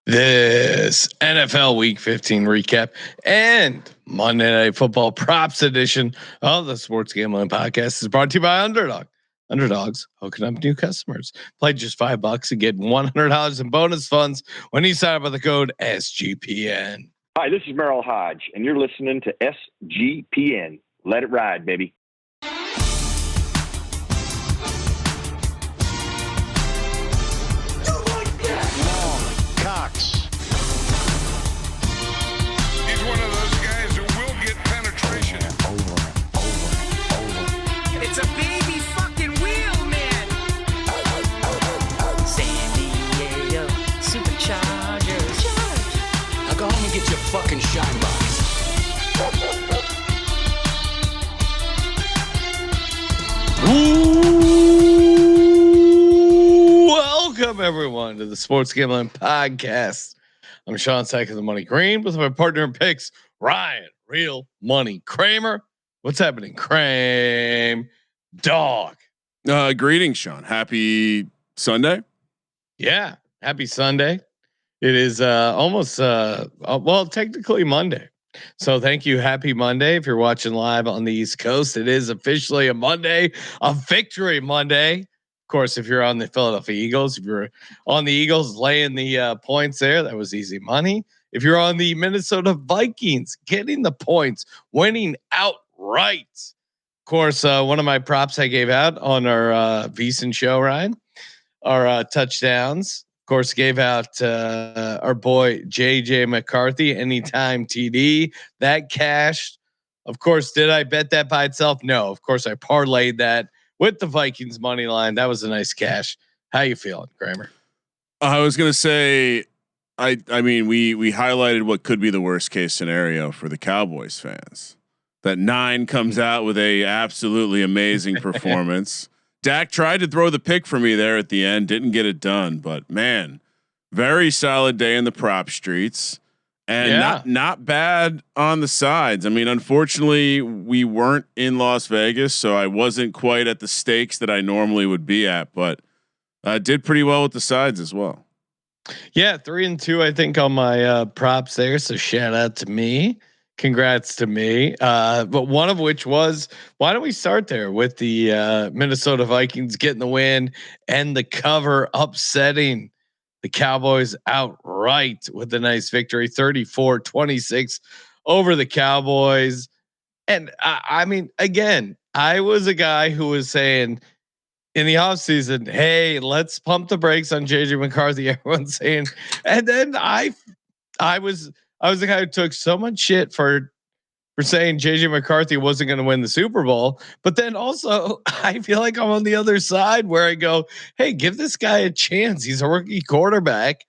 This NFL Week 15 recap and Monday Night Football props edition of the Sports Gambling Podcast is brought to you by Underdog. Underdogs hooking up new customers. Play just $5 and get $100 in bonus funds when you sign up with the code SGPN. Hi, this is Merrill Hodge, and you're listening to SGPN. Let it ride, baby. He's one of those guys who will get penetration. Over. It's a baby fucking wheel, man. San Diego Superchargers. Now go home and get your fucking shine box. Welcome everyone to the Sports Gambling Podcast. I'm Sean Sack of the Money Green with my partner in picks, Ryan Real Money Kramer. What's happening, Kramer? Dog. Greetings, Sean. Happy Sunday. Yeah, happy Sunday. It is almost technically Monday. So thank you. Happy Monday. If you're watching live on the East Coast, it is officially a Monday, a victory Monday. Of course, if you're on the Philadelphia Eagles, if you're on the Eagles laying the points there, that was easy money. If you're on the Minnesota Vikings, getting the points, winning outright. Of course, one of my props I gave out on our VSiN show, Ryan, our touchdowns. Of course, gave out our boy JJ McCarthy anytime TD that cashed. Of course, did I bet that by itself? No. Of course, I parlayed that with the Vikings money line. That was a nice cash. How you feeling, Kramer? I was gonna say, I mean, we highlighted what could be the worst case scenario for the Cowboys fans. That 9 comes out with a absolutely amazing performance. Dak tried to throw the pick for me there at the end, didn't get it done, but man, very solid day in the prop streets, and not bad on the sides. I mean, unfortunately, we weren't in Las Vegas, so I wasn't quite at the stakes that I normally would be at, but I did pretty well with the sides as well. Yeah, 3-2, I think, on my props there. So shout out to me. Congrats to me. But one of which was, why don't we start there with the Minnesota Vikings getting the win and the cover upsetting the Cowboys outright with a nice victory, 34-26 over the Cowboys. And I mean, again, I was a guy who was saying in the offseason, hey, let's pump the brakes on JJ McCarthy. Everyone's saying, and then I was the guy who took so much shit for saying JJ McCarthy wasn't going to win the Super Bowl. But then also I feel like I'm on the other side where I go, hey, give this guy a chance. He's a rookie quarterback.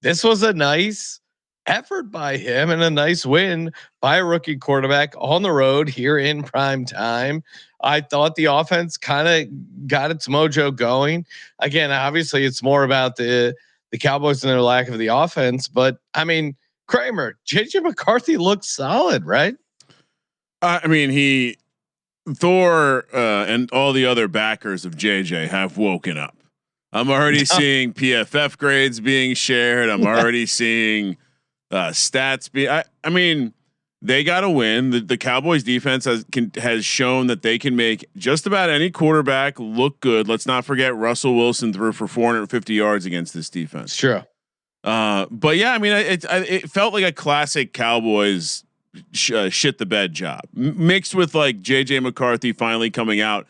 This was a nice effort by him and a nice win by a rookie quarterback on the road here in prime time. I thought the offense kind of got its mojo going. Again, obviously it's more about the Cowboys and their lack of the offense, but I mean, Kramer, JJ McCarthy looks solid, right? I mean, Thor and all the other backers of JJ have woken up. I'm already seeing PFF grades being shared. I'm already seeing stats be. I mean, they got to win. The Cowboys defense has shown that they can make just about any quarterback look good. Let's not forget Russell Wilson threw for 450 yards against this defense. Sure. But yeah, I mean, it felt like a classic Cowboys shit the bed job mixed with like JJ McCarthy finally coming out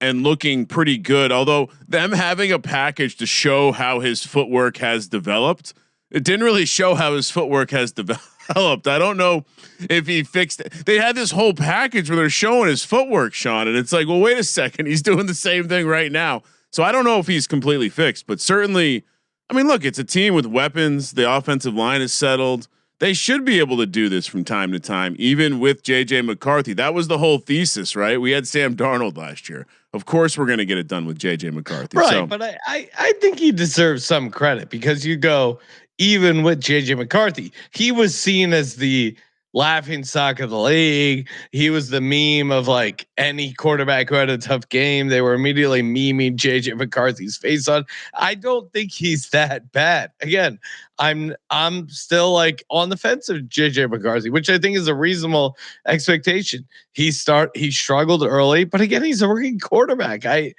and looking pretty good. Although them having a package to show how his footwork has developed, it didn't really show how his footwork has developed. I don't know if he fixed it. They had this whole package where they're showing his footwork, Sean, and it's like, well, wait a second, he's doing the same thing right now. So I don't know if he's completely fixed, but certainly, I mean, look, it's a team with weapons. The offensive line is settled. They should be able to do this from time to time, even with JJ McCarthy. That was the whole thesis, right? We had Sam Darnold last year. Of course, we're going to get it done with JJ McCarthy. Right. So, but I think he deserves some credit because you go, even with JJ McCarthy, he was seen as the laughing stock of the league. He was the meme of like any quarterback who had a tough game. They were immediately memeing JJ McCarthy's face on. I don't think he's that bad. Again, I'm still like on the fence of JJ McCarthy, which I think is a reasonable expectation. He struggled early, but again, he's a rookie quarterback. I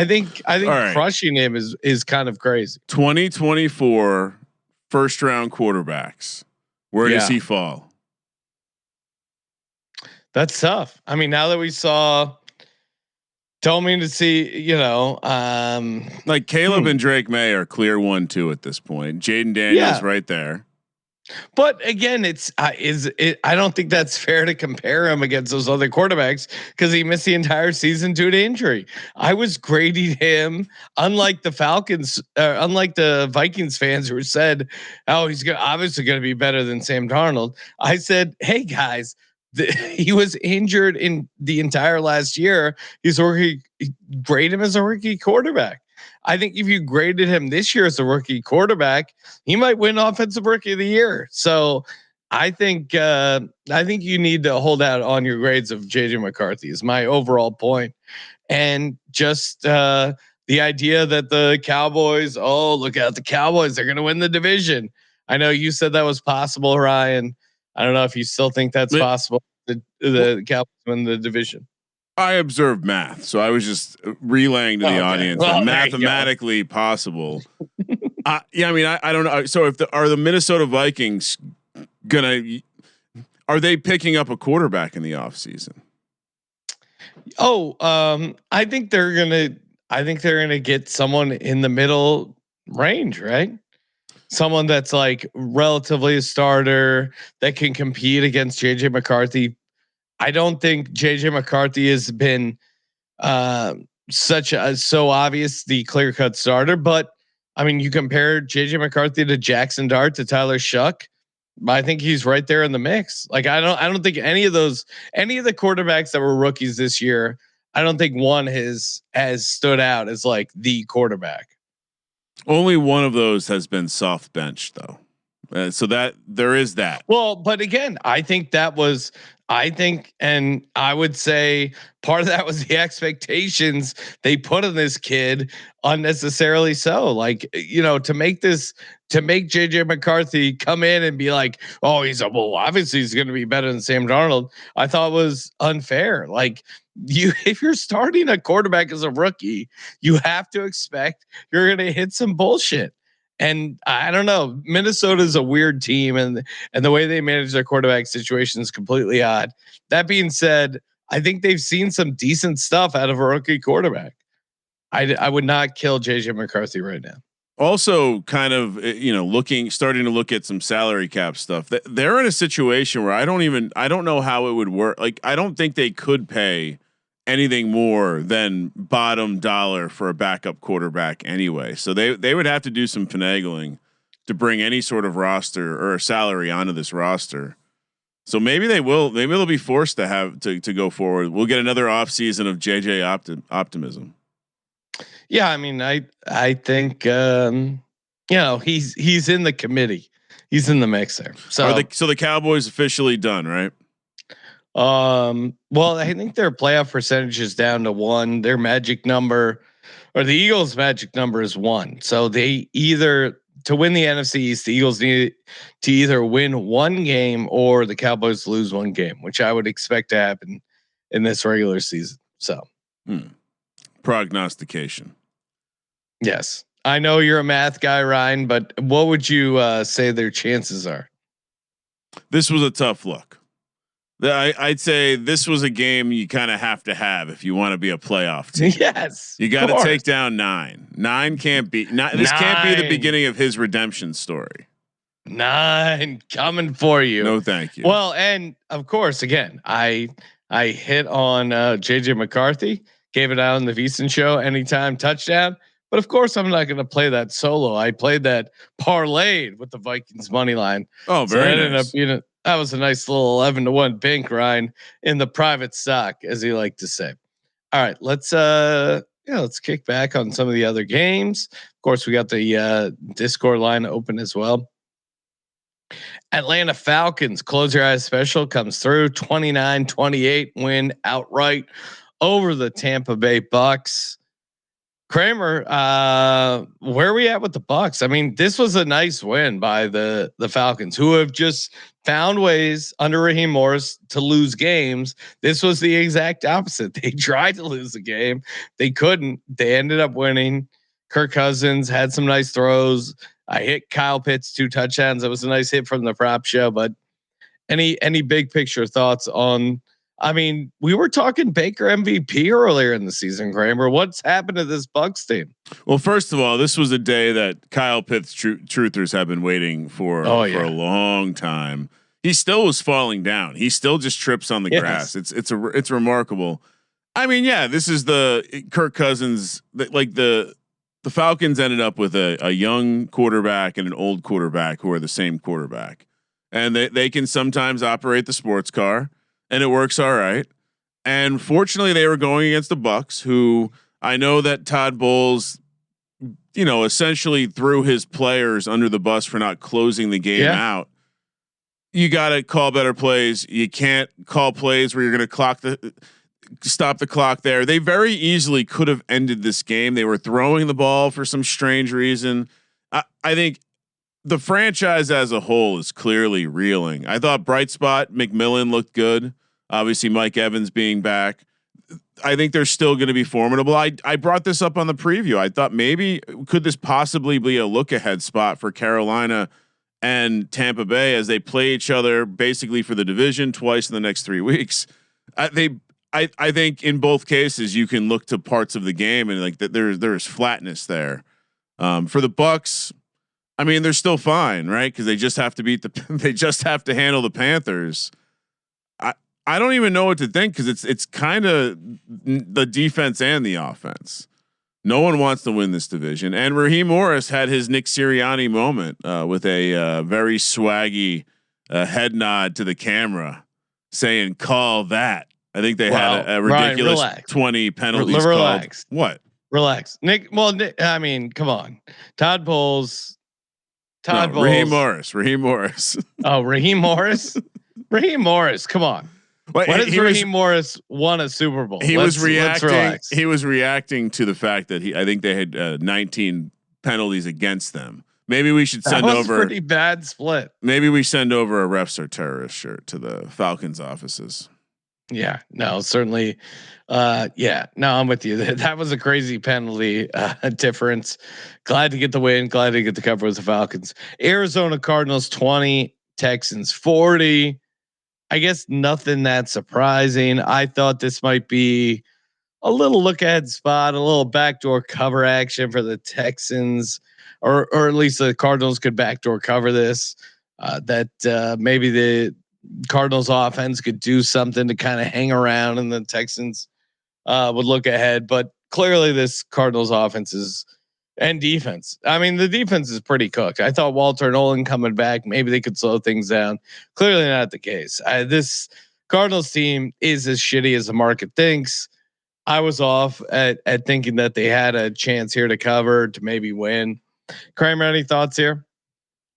think right. crushing him is kind of crazy. 2024 first round quarterbacks. Where does he fall? That's tough. I mean, now that we saw, don't mean to see, like Caleb and Drake May are clear 1-2 at this point. Jaden Daniels right there. But again, I don't think that's fair to compare him against those other quarterbacks because he missed the entire season due to injury. I was grading him, unlike the Falcons, unlike the Vikings fans who said, "Oh, he's obviously going to be better than Sam Darnold." I said, "Hey guys." He was injured in the entire last year. He's rookie. Grade him as a rookie quarterback. I think if you graded him this year as a rookie quarterback, he might win Offensive Rookie of the Year. So I think you need to hold out on your grades of JJ McCarthy is my overall point. And just the idea that the Cowboys, look out the Cowboys, they're going to win the division. I know you said that was possible, Ryan. I don't know if you still think that's possible. The Cowboys win the division. I observed math, so I was just relaying to the audience that mathematically possible. I mean, I don't know. So are the Minnesota Vikings are they picking up a quarterback in the offseason? I think they're gonna get someone in the middle range, right? Someone that's like relatively a starter that can compete against JJ McCarthy. I don't think JJ McCarthy has been so obvious the clear cut starter, but I mean, you compare JJ McCarthy to Jackson Dart to Tyler Shuck. I think he's right there in the mix. Like I don't think any of the quarterbacks that were rookies this year, I don't think one has stood out as like the quarterback. Only one of those has been soft benched though. So that there is that. Well, but again, and I would say part of that was the expectations they put on this kid unnecessarily. So like, to make JJ McCarthy come in and be like, oh, obviously he's going to be better than Sam Darnold. I thought was unfair. Like if you're starting a quarterback as a rookie, you have to expect you're going to hit some bullshit. And I don't know, Minnesota is a weird team, and the way they manage their quarterback situation is completely odd. That being said, I think they've seen some decent stuff out of a rookie quarterback. I would not kill JJ McCarthy right now. Also, kind of starting to look at some salary cap stuff. They're in a situation where I don't know how it would work. Like I don't think they could pay anything more than bottom dollar for a backup quarterback anyway. So they would have to do some finagling to bring any sort of roster or salary onto this roster. So maybe they'll be forced to have to go forward. We'll get another offseason of JJ optimism. Yeah. I mean, I think, he's in the committee. He's in the mix there. So the Cowboys officially done, right? Well, I think their playoff percentage is down to 1. Their magic number, or the Eagles' magic number, is 1. So they to win the NFC East, the Eagles need to either win 1 game or the Cowboys lose 1 game, which I would expect to happen in this regular season. So, prognostication. Yes, I know you're a math guy, Ryan, but what would you say their chances are? This was a tough look. I'd say this was a game you kind of have to have if you want to be a playoff team. Yes, you got to take down 9. 9 can't be. This can't be the beginning of his redemption story. 9 coming for you. No, thank you. Well, and of course, again, I hit on JJ McCarthy, gave it out on the VSiN show, anytime touchdown. But of course, I'm not going to play that solo. I played that parlayed with the Vikings money line. Oh, very nice. That was a nice little 11-1 pink, Ryan, in the private stock, as he liked to say. All right, let's kick back on some of the other games. Of course, we got the Discord line open as well. Atlanta Falcons close your eyes special comes through 29-28 win outright over the Tampa Bay Bucks. Kramer, where are we at with the Bucks? I mean, this was a nice win by the Falcons, who have just found ways under Raheem Morris to lose games. This was the exact opposite. They tried to lose the game, they couldn't. They ended up winning. Kirk Cousins had some nice throws. I hit Kyle Pitts 2 touchdowns. That was a nice hit from the prop show. But any big picture thoughts on? I mean, we were talking Baker MVP earlier in the season, Kramer. What's happened to this Bucks team? Well, first of all, this was a day that Kyle Pitts truthers have been waiting for for a long time. He still was falling down. He still just trips on the grass. It's remarkable. I mean, yeah, this is the Kirk Cousins. The Falcons ended up with a young quarterback and an old quarterback who are the same quarterback, and they can sometimes operate the sports car. And it works all right. And fortunately, they were going against the Bucks, who I know that Todd Bowles, essentially threw his players under the bus for not closing the game out. You got to call better plays. You can't call plays where you're going to stop the clock there. They very easily could have ended this game. They were throwing the ball for some strange reason. I think the franchise as a whole is clearly reeling. I thought bright spot McMillan looked good. Obviously Mike Evans being back. I think they're still going to be formidable. I brought this up on the preview. I thought maybe could this possibly be a look ahead spot for Carolina and Tampa Bay as they play each other basically for the division twice in the next 3 weeks. I think in both cases you can look to parts of the game and like that there's flatness there. For the Bucks, I mean, they're still fine, right? Because they just have to they just have to handle the Panthers. I don't even know what to think because it's kind of the defense and the offense. No one wants to win this division, and Raheem Morris had his Nick Sirianni moment with a very swaggy head nod to the camera, saying "Call that." I think they had a ridiculous Ryan, 20 penalties. Relax. Called. What? Relax, Nick. Well, Nick, I mean, come on, Todd Bowles. Raheem Morris. Oh, Raheem Morris. Raheem Morris. Come on. Well, when has Raheem Morris won a Super Bowl? He was reacting. He was reacting to the fact that I think they had 19 penalties against them. Maybe we should send over pretty bad split. Maybe we send over a refs are terrorist shirt to the Falcons offices. Yeah, no, certainly. Yeah, no, I'm with you. That was a crazy penalty difference. Glad to get the win. Glad to get the cover with the Falcons. Arizona Cardinals 20, Texans 40. I guess nothing that surprising. I thought this might be a little look ahead spot, a little backdoor cover action for the Texans, or at least the Cardinals could backdoor cover this. Maybe the Cardinals offense could do something to kind of hang around, and the Texans would look ahead. But clearly, this Cardinals offense and defense. I mean, the defense is pretty cooked. I thought Walter Nolan coming back, maybe they could slow things down. Clearly not the case. This Cardinals team is as shitty as the market thinks. I was off at thinking that they had a chance here to cover, to maybe win. Kramer, any thoughts here?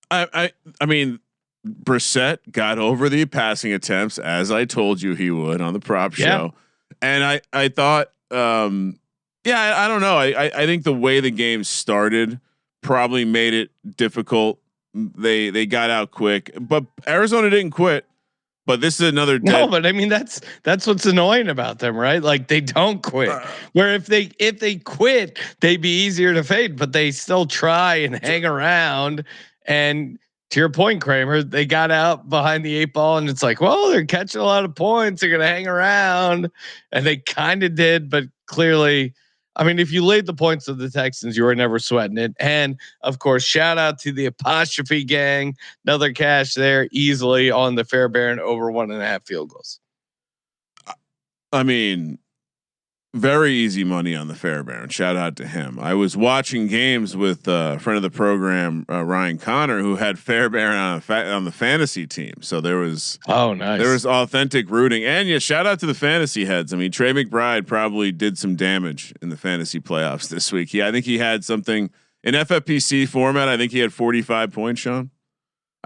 I mean, Brissett got over the passing attempts as I told you he would on the prop show, and I thought. I don't know. I think the way the game started probably made it difficult. They got out quick, but Arizona didn't quit. But this is another. No, but I mean that's what's annoying about them, right? Like they don't quit. Where if they quit, they'd be easier to fade, but they still try and hang around. And to your point, Kramer, they got out behind the 8 ball, and it's like, well, they're catching a lot of points. They're gonna hang around, and they kind of did, but clearly. I mean, if you laid the points of the Texans, you were never sweating it. And of course, shout out to the apostrophe gang. Another cash there easily on the Fairbairn over 1.5 field goals. I mean, very easy money on the Fairbairn. Shout out to him. I was watching games with a friend of the program, Ryan Connor, who had Fairbairn on the fantasy team. So there was nice. There was authentic rooting, and yeah, shout out to the fantasy heads. I mean, Trey McBride probably did some damage in the fantasy playoffs this week. I think he had something in FFPC format. I think he had 45 points. Sean,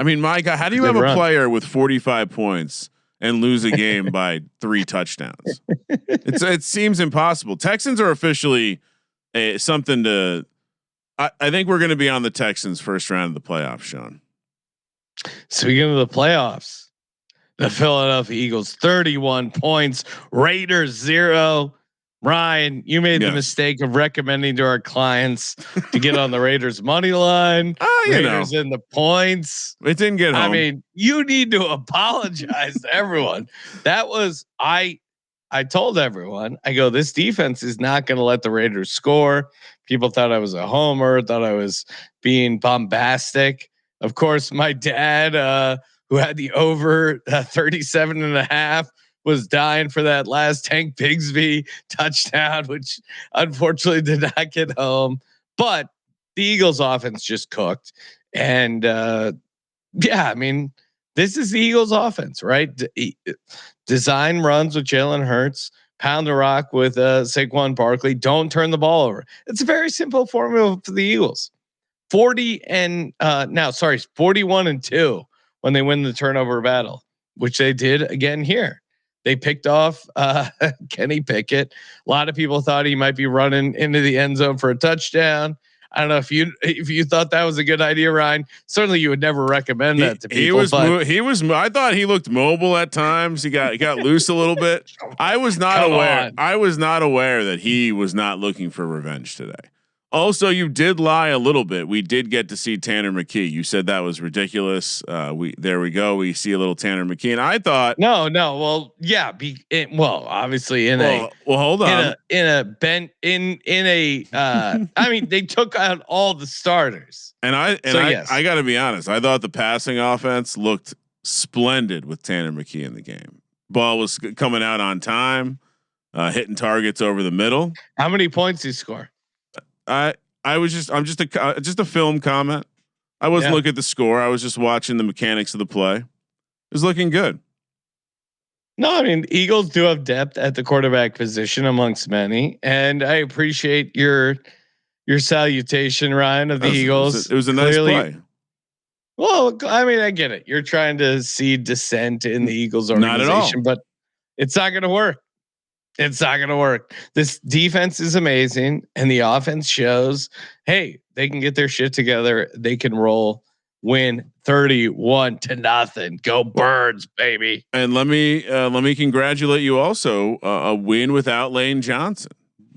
I mean, my God, how do you have a player with 45 points and lose a game by 3 touchdowns? It seems impossible. Texans are officially something to. I think we're going to be on the Texans first round of the playoffs, Sean. Speaking of the playoffs, the Philadelphia Eagles 31 points, Raiders 0. Ryan, you made the mistake of recommending to our clients to get on the Raiders money line. Raiders in the points. It didn't get home. I mean, you need to apologize to everyone. That was I told everyone, I go, this defense is not going to let the Raiders score. People thought I was a homer, thought I was being bombastic. Of course, my dad, who had the over 37.5, was dying for that last Tank Bigsby touchdown, which unfortunately did not get home. But the Eagles offense just cooked. And I mean, this is the Eagles offense, right? Design runs with Jalen Hurts, pound the rock with Saquon Barkley. Don't turn the ball over. It's a very simple formula for the Eagles. 41-2 when they win the turnover battle, which they did again here. They picked off Kenny Pickett. A lot of people thought he might be running into the end zone for a touchdown. I don't know if you thought that was a good idea, Ryan. Certainly, you would never recommend that to people. He was. I thought he looked mobile at times. He got loose a little bit. I was not aware. I was not aware that he was not looking for revenge today. Also, you did lie a little bit. We did get to see Tanner McKee. You said that was ridiculous. There we go. We see a little Tanner McKee, and I thought, no. Well, yeah. Obviously hold on. I mean, they took out all the starters, I got to be honest. I thought the passing offense looked splendid with Tanner McKee in the game. Ball was coming out on time, hitting targets over the middle. How many points did he score? I'm just a film comment. I wasn't looking at the score. I was just watching the mechanics of the play. It was looking good. No, I mean, Eagles do have depth at the quarterback position amongst many, and I appreciate your salutation, Ryan, of the Eagles. It was a nice play. Well, I mean, I get it. You're trying to see dissent in the Eagles organization, not at all. But it's not going to work. It's not going to work. This defense is amazing, and the offense shows, hey, they can get their shit together. They can roll, win 31-0. Go Birds, baby! And let me congratulate you also. A win without Lane Johnson,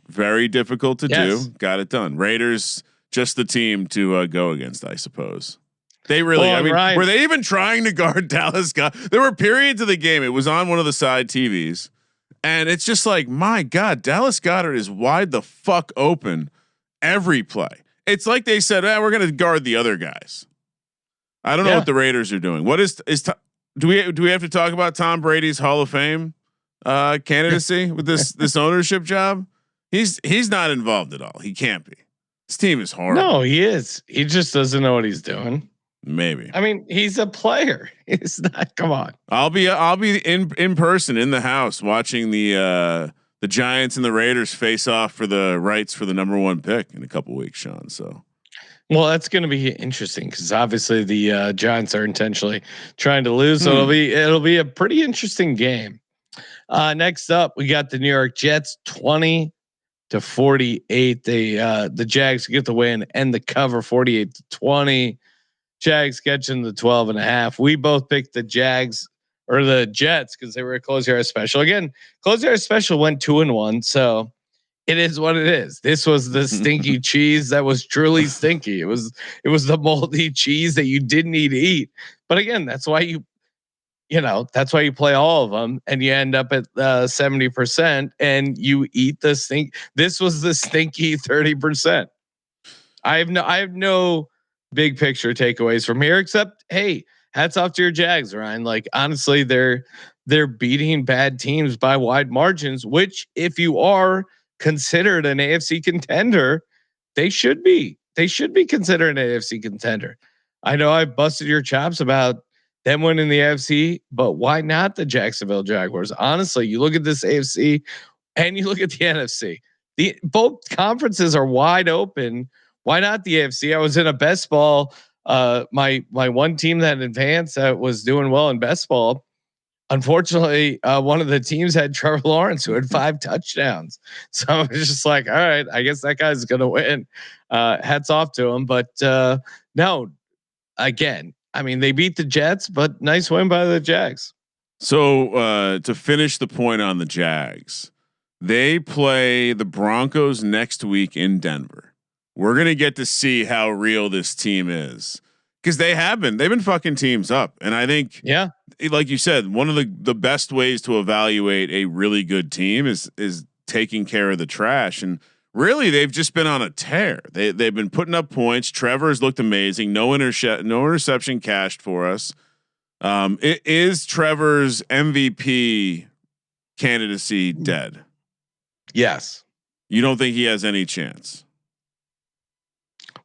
very difficult to do. Got it done. Raiders, just the team to go against, I suppose. They really. I mean, were they even trying to guard Dallas? There were periods of the game. It was on one of the side TVs. And it's just like, my God, Dallas Goedert is wide the fuck open every play. It's like they said, we're going to guard the other guys. I don't know what the Raiders are doing. What do we have to talk about Tom Brady's Hall of Fame candidacy with this ownership job? He's not involved at all. He can't be. This team is horrible. No, he is. He just doesn't know what he's doing. Maybe. I mean, he's a player. He's not. Come on. I'll be in person in the house watching the Giants and the Raiders face off for the rights for the #1 pick in a couple weeks, Sean. So, well, that's going to be interesting because obviously the Giants are intentionally trying to lose. So it'll be a pretty interesting game. Next up, we got the New York Jets 20-48. The Jags get the win and the cover 48-20. Jags catching the 12.5. We both picked the Jags or the Jets because they were a close yard special. Again, close yard special went 2-1. So it is what it is. This was the stinky cheese that was truly stinky. It was the moldy cheese that you didn't need to eat. But again, that's why you play all of them and you end up at 70% and you eat the stink. This was the stinky 30%. I have no big picture takeaways from here, except, hey, hats off to your Jags, Ryan. Like, honestly, they're beating bad teams by wide margins, which if you are considered an AFC contender, they should be considered an AFC contender. I know I busted your chops about them winning the AFC, but why not the Jacksonville Jaguars? Honestly, you look at this AFC and you look at the NFC. Both conferences are wide open. Why not the AFC? I was in a best ball my one team that advanced that was doing well in best ball. Unfortunately, one of the teams had Trevor Lawrence, who had 5 touchdowns. So I was just like, all right, I guess that guy's gonna win. Hats off to him. But no, again, I mean, they beat the Jets, but nice win by the Jags. So to finish the point on the Jags, they play the Broncos next week in Denver. We're gonna get to see how real this team is, because they've been fucking teams up, and I think like you said, one of the best ways to evaluate a really good team is taking care of the trash. And really, they've just been on a tear. They've been putting up points. Trevor's looked amazing. No interception cashed for us. It is Trevor's MVP candidacy dead? Yes. You don't think he has any chance?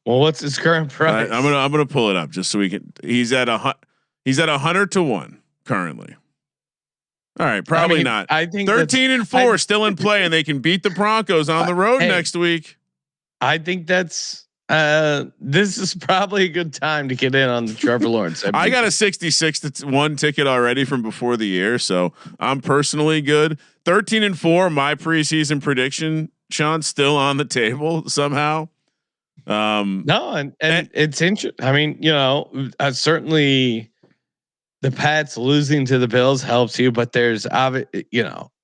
Well, what's his current price? I'm gonna pull it up just so we can. He's at 100 to 1 currently. All right, probably not. I think 13-4 still in play, and they can beat the Broncos on the road next week. I think that's this is probably a good time to get in on the Trevor Lawrence. I got a 66 to 1 ticket already from before the year, so I'm personally good. 13-4, my preseason prediction, Sean, still on the table somehow. No, and it's interesting. I mean, certainly the Pats losing to the Bills helps you, but there's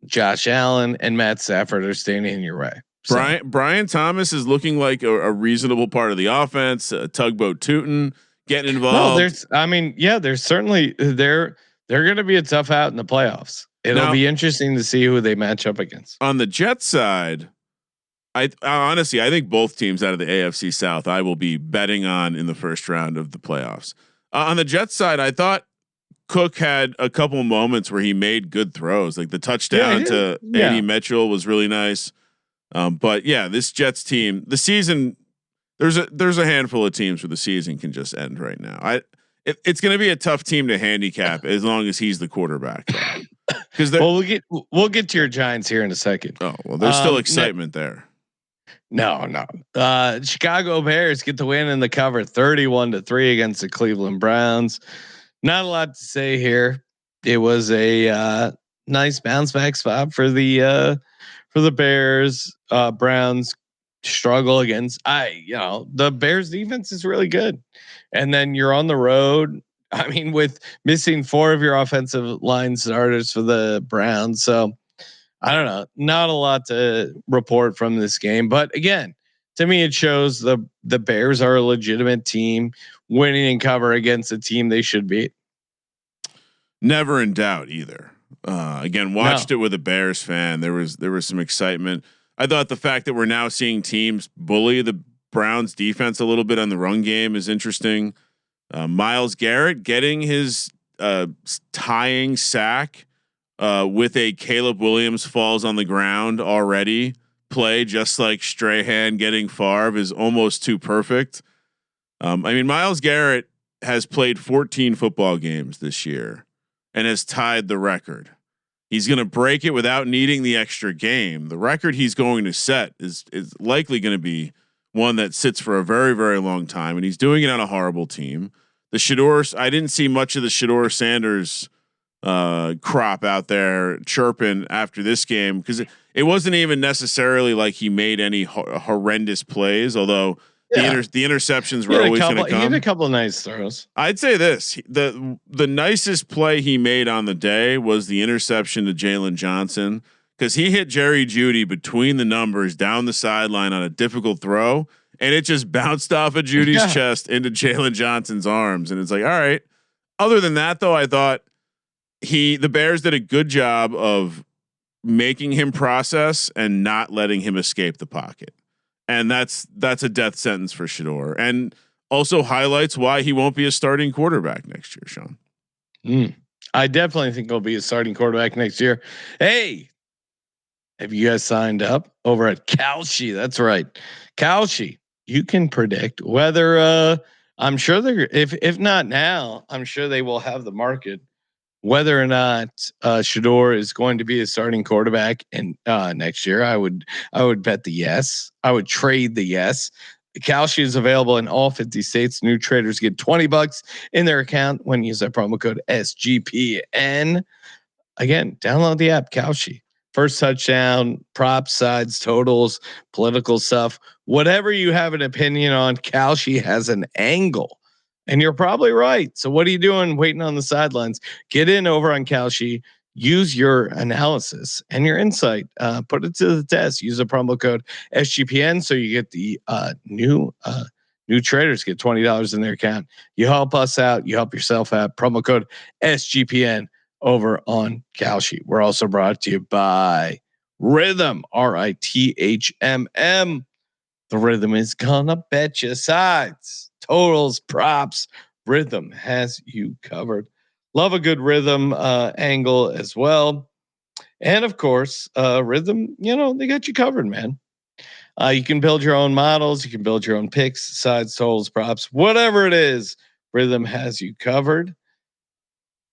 Josh Allen and Matt Stafford are standing in your way. So. Brian Thomas is looking like a reasonable part of the offense. Tugboat Tootin getting involved. No, there's certainly they're going to be a tough out in the playoffs. It'll be interesting to see who they match up against. On the Jets side, I honestly think both teams out of the AFC South I will be betting on in the first round of the playoffs. On the Jets side, I thought Cook had a couple moments where he made good throws, like the touchdown to A.D. Mitchell was really nice. But yeah, this Jets team, the season, there's a handful of teams where the season can just end right now. It's going to be a tough team to handicap as long as he's the quarterback. Because we'll get to your Giants here in a second. Oh well, there's still excitement there. No. Chicago Bears get the win in the cover 31-3 against the Cleveland Browns. Not a lot to say here. It was a nice bounce back spot for the Bears. Browns struggle against the Bears defense is really good. And then you're on the road. I mean, with missing 4 of your offensive line starters for the Browns. So I don't know, not a lot to report from this game, but again, to me, it shows the Bears are a legitimate team winning and cover against a team they should beat. Never in doubt either. Again, watched it with a Bears fan. There was some excitement. I thought the fact that we're now seeing teams bully the Browns defense a little bit on the run game is interesting. Myles Garrett getting his tying sack with a Caleb Williams falls on the ground already play, just like Strahan getting Favre, is almost too perfect. I mean, Myles Garrett has played 14 football games this year and has tied the record. He's going to break it without needing the extra game. The record he's going to set is likely going to be one that sits for a very, very long time, and he's doing it on a horrible team. The Shador, I didn't see much of the Shador Sanders crop out there chirping after this game, because it wasn't even necessarily like he made any horrendous plays, although the interceptions were always going to come. He had a couple of nice throws. I'd say this: the nicest play he made on the day was the interception to Jalen Johnson, because he hit Jerry Jeudy between the numbers down the sideline on a difficult throw, and it just bounced off of Judy's chest into Jalen Johnson's arms. And it's like, all right. Other than that, though, I thought the Bears did a good job of making him process and not letting him escape the pocket. And that's a death sentence for Shador, and also highlights why he won't be a starting quarterback next year, Sean. I definitely think he'll be a starting quarterback next year. Hey, have you guys signed up over at Kalshi? That's right. Kalshi. You can predict whether I'm sure they're if not now, I'm sure they will have the market whether or not Shador is going to be a starting quarterback in next year. I would bet the yes. I would trade the yes. Kalshi is available in all 50 states. New traders get $20 in their account when you use that promo code SGPN. Again, download the app, Kalshi. First touchdown, props, sides, totals, political stuff. Whatever you have an opinion on, Kalshi has an angle. And you're probably right. So what are you doing waiting on the sidelines? Get in over on Kalshi. Use your analysis and your insight. Put it to the test. Use a promo code SGPN so you get the new traders get $20 in their account. You help us out. You help yourself out. Promo code SGPN over on Kalshi. We're also brought to you by Rhythm, RITHMM. The Rhythm is gonna bet you sides, totals, props. Rhythm has you covered. Love a good rhythm angle as well. And of course, Rhythm, they got you covered, man. You can build your own models. You can build your own picks, sides, totals, props, whatever it is. Rhythm has you covered.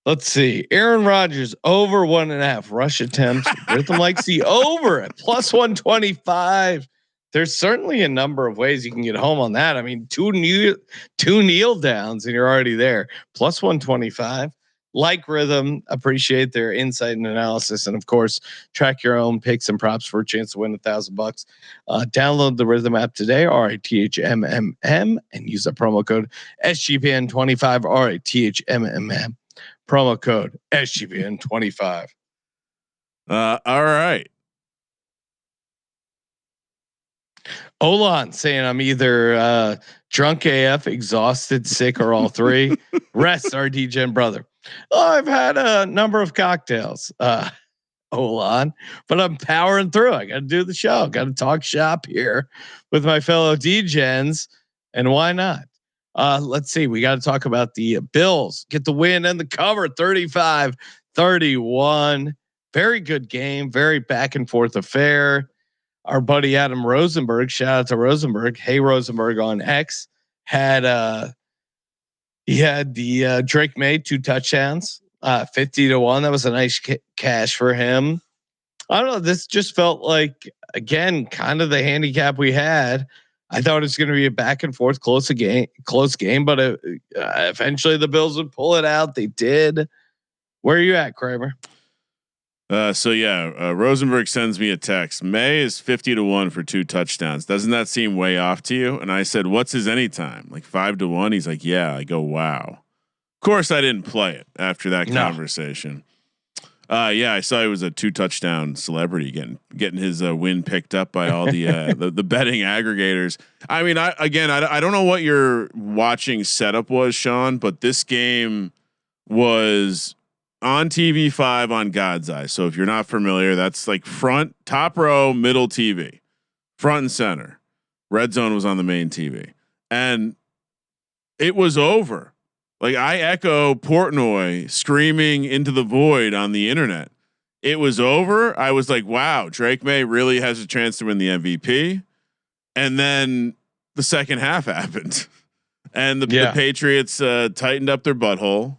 Let's see. Aaron Rodgers over 1.5 rush attempts. Rhythm likes the over at plus 125. There's certainly a number of ways you can get home on that. I mean, two kneel downs and you're already there. Plus 125. Like Rhythm, appreciate their insight and analysis, and of course, track your own picks and props for a chance to win $1,000. Download the Rhythm app today, RITHMMM, and use the promo code SGPN25, RITHMMM. Promo code SGPN25. All right. Olan saying I'm either drunk AF, exhausted, sick, or all three. Rest, our DGen brother. I've had a number of cocktails, Olan, but I'm powering through. I got to do the show. Got to talk shop here with my fellow DGens, and why not? Let's see. We got to talk about the Bills. Get the win and the cover, 35-31. Very good game. Very back and forth affair. Our buddy Adam Rosenberg, shout out to Rosenberg. Hey Rosenberg on X had he had the Drake May 2 touchdowns, 50-1. That was a nice cash for him. I don't know. This just felt like, again, kind of the handicap we had. I thought it was going to be a back and forth close game, but eventually the Bills would pull it out. They did. Where are you at, Kramer? Rosenberg sends me a text. May is 50-1 for 2 touchdowns. Doesn't that seem way off to you? And I said, what's his anytime? Like 5-1. He's like, yeah. I go, wow. Of course I didn't play it after that conversation. I saw he was a 2 touchdown celebrity getting his win picked up by all the the betting aggregators. I mean, I don't know what your watching setup was, Sean, but this game was on TV5 on God's Eye. So if you're not familiar, that's like top row, middle TV, front and center. Red Zone was on the main TV, and it was over. Like I echo Portnoy screaming into the void on the internet. It was over. I was like, wow, Drake May really has a chance to win the MVP. And then the second half happened, and the Patriots tightened up their butthole.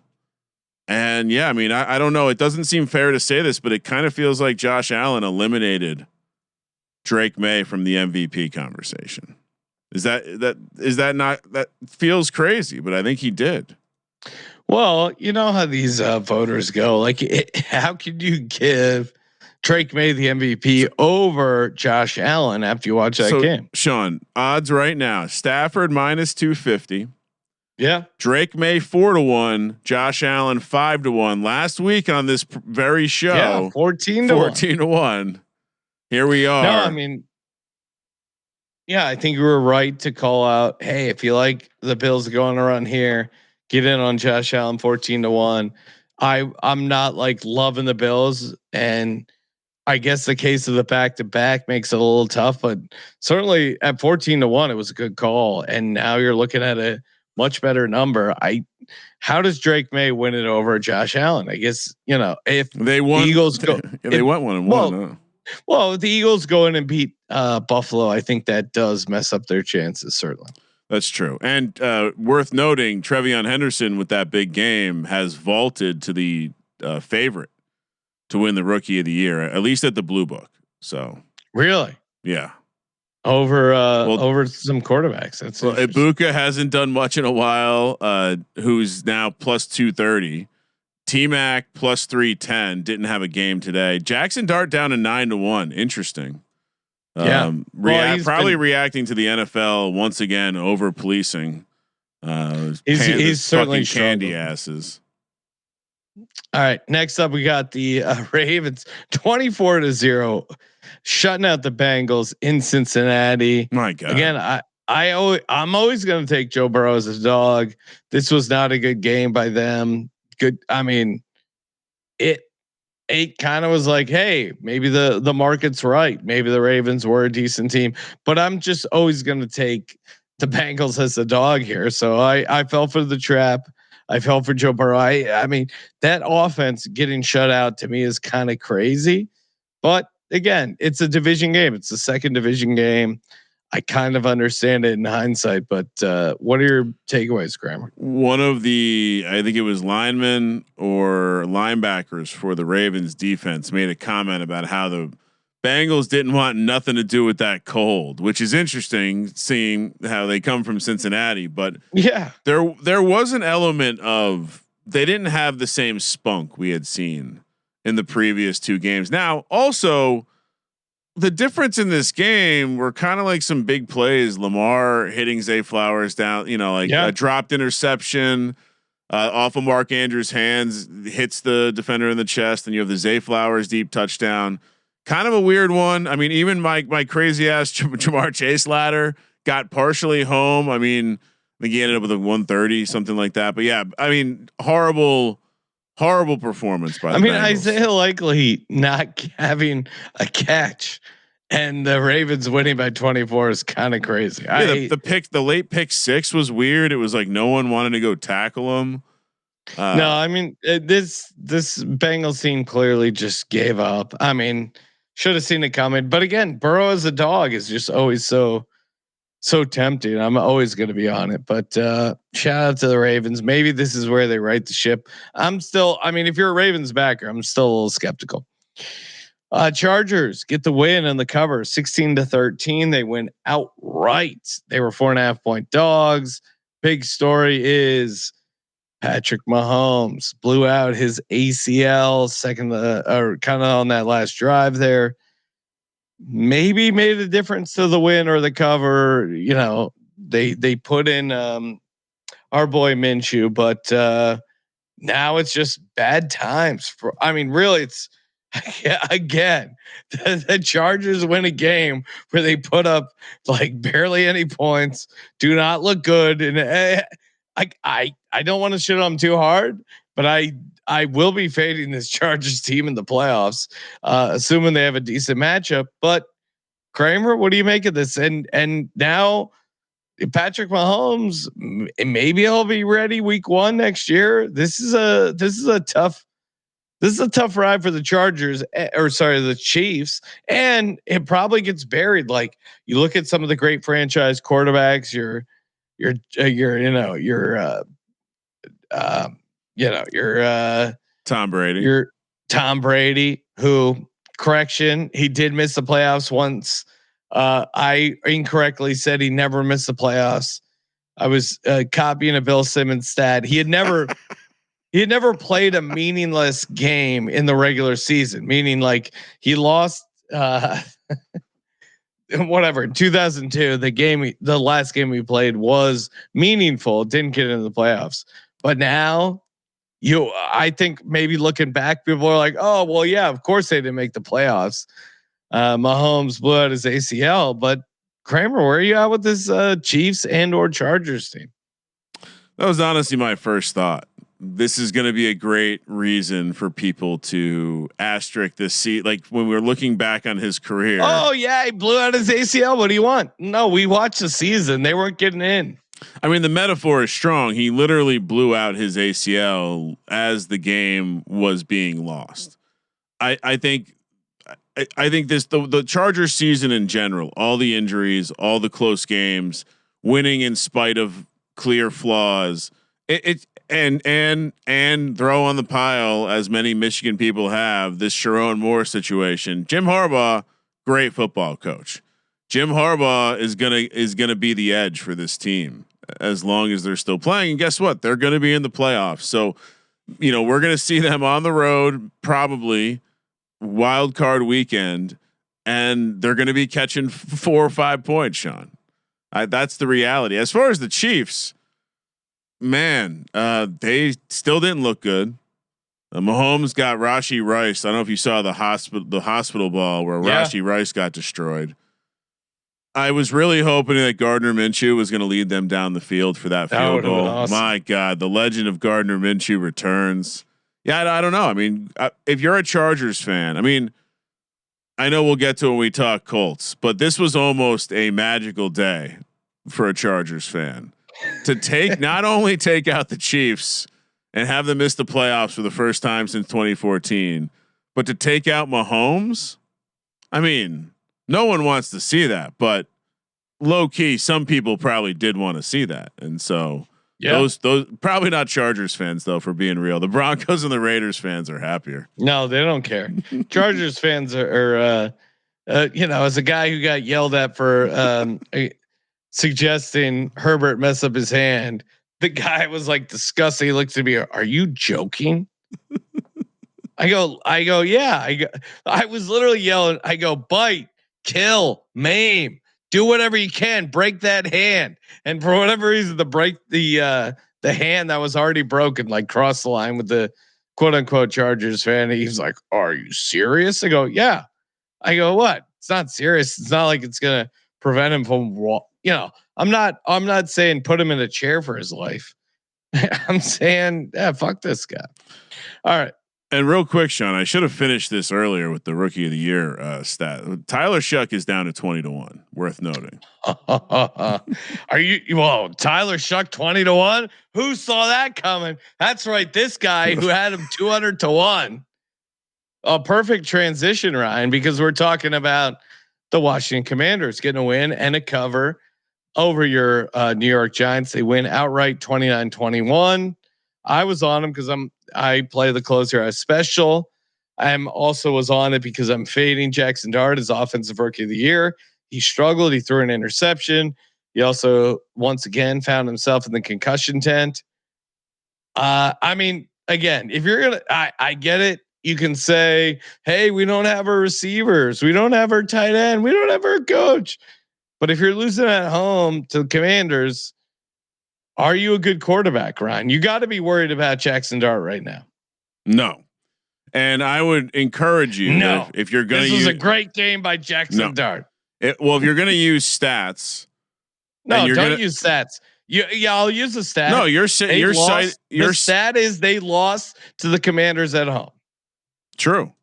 And I don't know. It doesn't seem fair to say this, but it kind of feels like Josh Allen eliminated Drake May from the MVP conversation. Is that not, that feels crazy, but I think he did. Well, you know how these voters go. Like, how could you give Drake May the MVP over Josh Allen after you watch that game? Sean, odds right now: Stafford minus 250. Yeah. Drake May 4-1, Josh Allen 5-1. Last week on this very show, 14-1. Here we are. No, I mean, I think you were right to call out, hey, if you like the Bills going around here, get in on Josh Allen 14-1. I'm not like loving the Bills, and I guess the case of the back-to-back makes it a little tough, but certainly at 14-1, it was a good call. And now you're looking at a much better number. How does Drake May win it over Josh Allen? I guess, if they won, the Eagles go, they went 1-1. Well, if the Eagles go in and beat Buffalo, I think that does mess up their chances. Certainly. That's true. And worth noting, Trevion Henderson with that big game has vaulted to the favorite to win the Rookie of the Year, at least at the Blue Book. So really, yeah. over some quarterbacks. That's Ibuka hasn't done much in a while. Who's now plus 230. T-Mac plus 310. Didn't have a game today. Jackson Dart down to 9-1. Interesting. Probably reacting to the NFL once again over policing. He's certainly candy asses. All right, next up we got the Ravens 24-0 shutting out the Bengals in Cincinnati. My God. Again, I'm always going to take Joe Burrow as a dog. This was not a good game by them. Good. I mean, it kind of was like, hey, maybe the market's right. Maybe the Ravens were a decent team, but I'm just always going to take the Bengals as a dog here. So I fell for the trap. I fell for Joe Burrow. I mean, that offense getting shut out to me is kind of crazy, but again, it's a division game. It's the second division game. I kind of understand it in hindsight, but what are your takeaways, Kramer? One of the, I think it was linemen or linebackers for the Ravens defense made a comment about how the Bengals didn't want nothing to do with that cold, which is interesting seeing how they come from Cincinnati. But yeah, there was an element of they didn't have the same spunk we had seen in the previous two games. Now, also, the difference in this game were kind of like some big plays. Lamar hitting Zay Flowers down, a dropped interception off of Mark Andrews' hands, hits the defender in the chest, and you have the Zay Flowers deep touchdown. Kind of a weird one. I mean, even my crazy ass Jamar Chase ladder got partially home. I mean, I think he ended up with a 130, something like that. But yeah, I mean, horrible performance by the Bengals. Isaiah Likely not having a catch and the Ravens winning by 24 is kind of crazy. Yeah, the late pick 6 was weird. It was like no one wanted to go tackle him. No, I mean, this Bengals team clearly just gave up. I mean, should have seen it coming. But again, Burrow as a dog is just always so tempting. I'm always going to be on it, but shout out to the Ravens. Maybe this is where they right the ship. If you're a Ravens backer, I'm still a little skeptical. Chargers get the win on the cover 16-13. They win outright. They were 4.5 point dogs. Big story is Patrick Mahomes blew out his ACL or kind of on that last drive there. Maybe made a difference to the win or the cover. They put in our boy Minshew, but now it's just bad times really it's again the Chargers win a game where they put up like barely any points, do not look good, and I don't want to shit on them too hard, but I will be fading this Chargers team in the playoffs, assuming they have a decent matchup. But Kramer, what do you make of this? And now Patrick Mahomes, maybe he'll be ready week 1 next year. This is a tough ride for the Chargers, the Chiefs, and it probably gets buried. Like you look at some of the great franchise quarterbacks, your Tom Brady. Your Tom Brady, who, correction, he did miss the playoffs once. I incorrectly said he never missed the playoffs. I was copying a Bill Simmons stat. He had never played a meaningless game in the regular season, meaning like he lost whatever in 2002. The last game we played was meaningful. Didn't get into the playoffs, but now I think maybe looking back, people are like, oh well, yeah, of course they didn't make the playoffs. Mahomes blew out his ACL, but Kramer, where are you at with this Chiefs and or Chargers team? That was honestly my first thought. This is going to be a great reason for people to asterisk this seat. Like when we were looking back on his career. Oh yeah, he blew out his ACL. What do you want? No, we watched the season. They weren't getting in. I mean, the metaphor is strong. He literally blew out his ACL as the game was being lost. I think the Chargers season in general, all the injuries, all the close games, winning in spite of clear flaws, and throw on the pile, as many Michigan people have, this Sharon Moore situation. Jim Harbaugh, great football coach. Jim Harbaugh is gonna be the edge for this team as long as they're still playing. And guess what? They're going to be in the playoffs. So, we're going to see them on the road, probably wild card weekend, and they're going to be catching 4 or 5 points, Sean. That's the reality. As far as the Chiefs, man, they still didn't look good. Mahomes got Rashee Rice. I don't know if you saw the hospital ball where Rashee Rice got destroyed. I was really hoping that Gardner Minshew was going to lead them down the field for that field goal. Awesome. My God, the legend of Gardner Minshew returns. Yeah, I don't know. I mean, if you're a Chargers fan, I mean, I know we'll get to when we talk Colts, but this was almost a magical day for a Chargers fan to not only take out the Chiefs and have them miss the playoffs for the first time since 2014, but to take out Mahomes. I mean, no one wants to see that, but low key, some people probably did want to see that. And so those probably not Chargers fans though, for being real. The Broncos and the Raiders fans are happier. No, they don't care. Chargers fans are as a guy who got yelled at for suggesting Herbert mess up his hand, the guy was like disgusting. He looks at me, are you joking? I go, yeah. I was literally yelling, I go, bite, kill, maim, do whatever you can, break that hand. And for whatever reason, the hand that was already broken, like crossed the line with the quote unquote Chargers fan. He's like, are you serious? I go, yeah. I go, what? It's not serious. It's not like it's going to prevent him from, I'm not saying put him in a chair for his life. I'm saying, fuck this guy. All right. And real quick, Sean, I should have finished this earlier with the Rookie of the Year stat. Tyler Shuck is down to 20-1. Worth noting. Are you? Whoa, Tyler Shuck 20-1. Who saw that coming? That's right. This guy who had him 200-1. A perfect transition, Ryan, because we're talking about the Washington Commanders getting a win and a cover over your New York Giants. They win outright 29-21. I was on them because I play the closer as special. I'm also was on it because I'm fading Jackson Dart as offensive rookie of the year. He struggled. He threw an interception. He also once again found himself in the concussion tent. I mean, again, if you're gonna, I get it. You can say, hey, we don't have our receivers. We don't have our tight end. We don't have our coach. But if you're losing at home to the Commanders, are you a good quarterback, Ryan? You got to be worried about Jackson Dart right now. No. And I would encourage you if you're going to use, this was a great game by Jackson Dart. If you're going to use stats, don't use stats. I'll use the stat. No, your stat is they lost to the Commanders at home. True.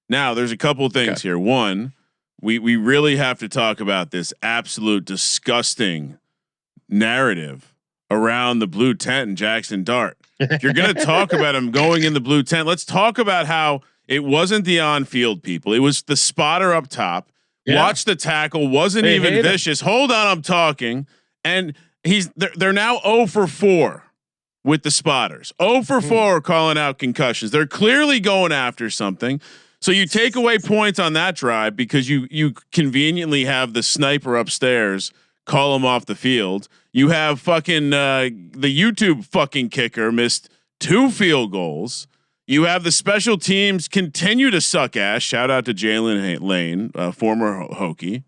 Now there's a couple of things here. One, we really have to talk about this absolute disgusting narrative around the blue tent and Jackson Dart. If you're going to talk about him going in the blue tent, let's talk about how it wasn't the on-field people. It was the spotter up top. Yeah. Watch the tackle. Wasn't even vicious. Hold on. I'm talking. And they're now 0 for 4 with the spotters. 0 for 4 calling out concussions. They're clearly going after something. So you take away points on that drive because you conveniently have the sniper upstairs call him off the field. You have fucking the YouTube fucking kicker missed 2 field goals. You have the special teams continue to suck ass. Shout out to Jalen Lane, former Hokie.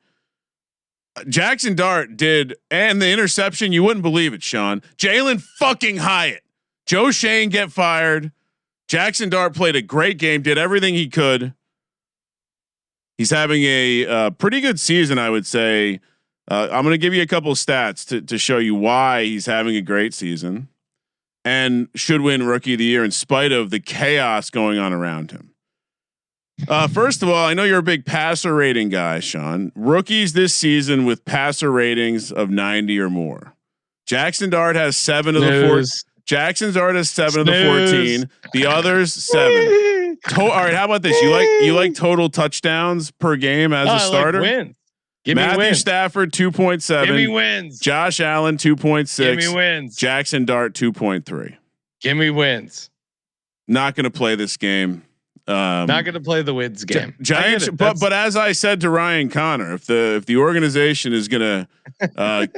Jackson Dart did, and the interception, you wouldn't believe it, Sean. Jalen fucking Hyatt. Joe Shane get fired. Jackson Dart played a great game, did everything he could. He's having a pretty good season, I would say. I'm going to give you a couple of stats to show you why he's having a great season and should win Rookie of the Year in spite of the chaos going on around him. First of all, I know you're a big passer rating guy, Sean. Rookies this season with passer ratings of 90 or more. Jackson Dart has 7 of the 4. Jackson Dart has 7 of the 14. The others 7. All right, how about this? You like total touchdowns per game as a starter? Like wins. Give Matthew me wins. Stafford 2.7. Give me wins. Josh Allen 2.6. Give me wins. Jackson Dart 2.3. Give me wins. Not going to play this game. Not going to play the wins game. Giants, but as I said to Ryan Connor, if the organization is going to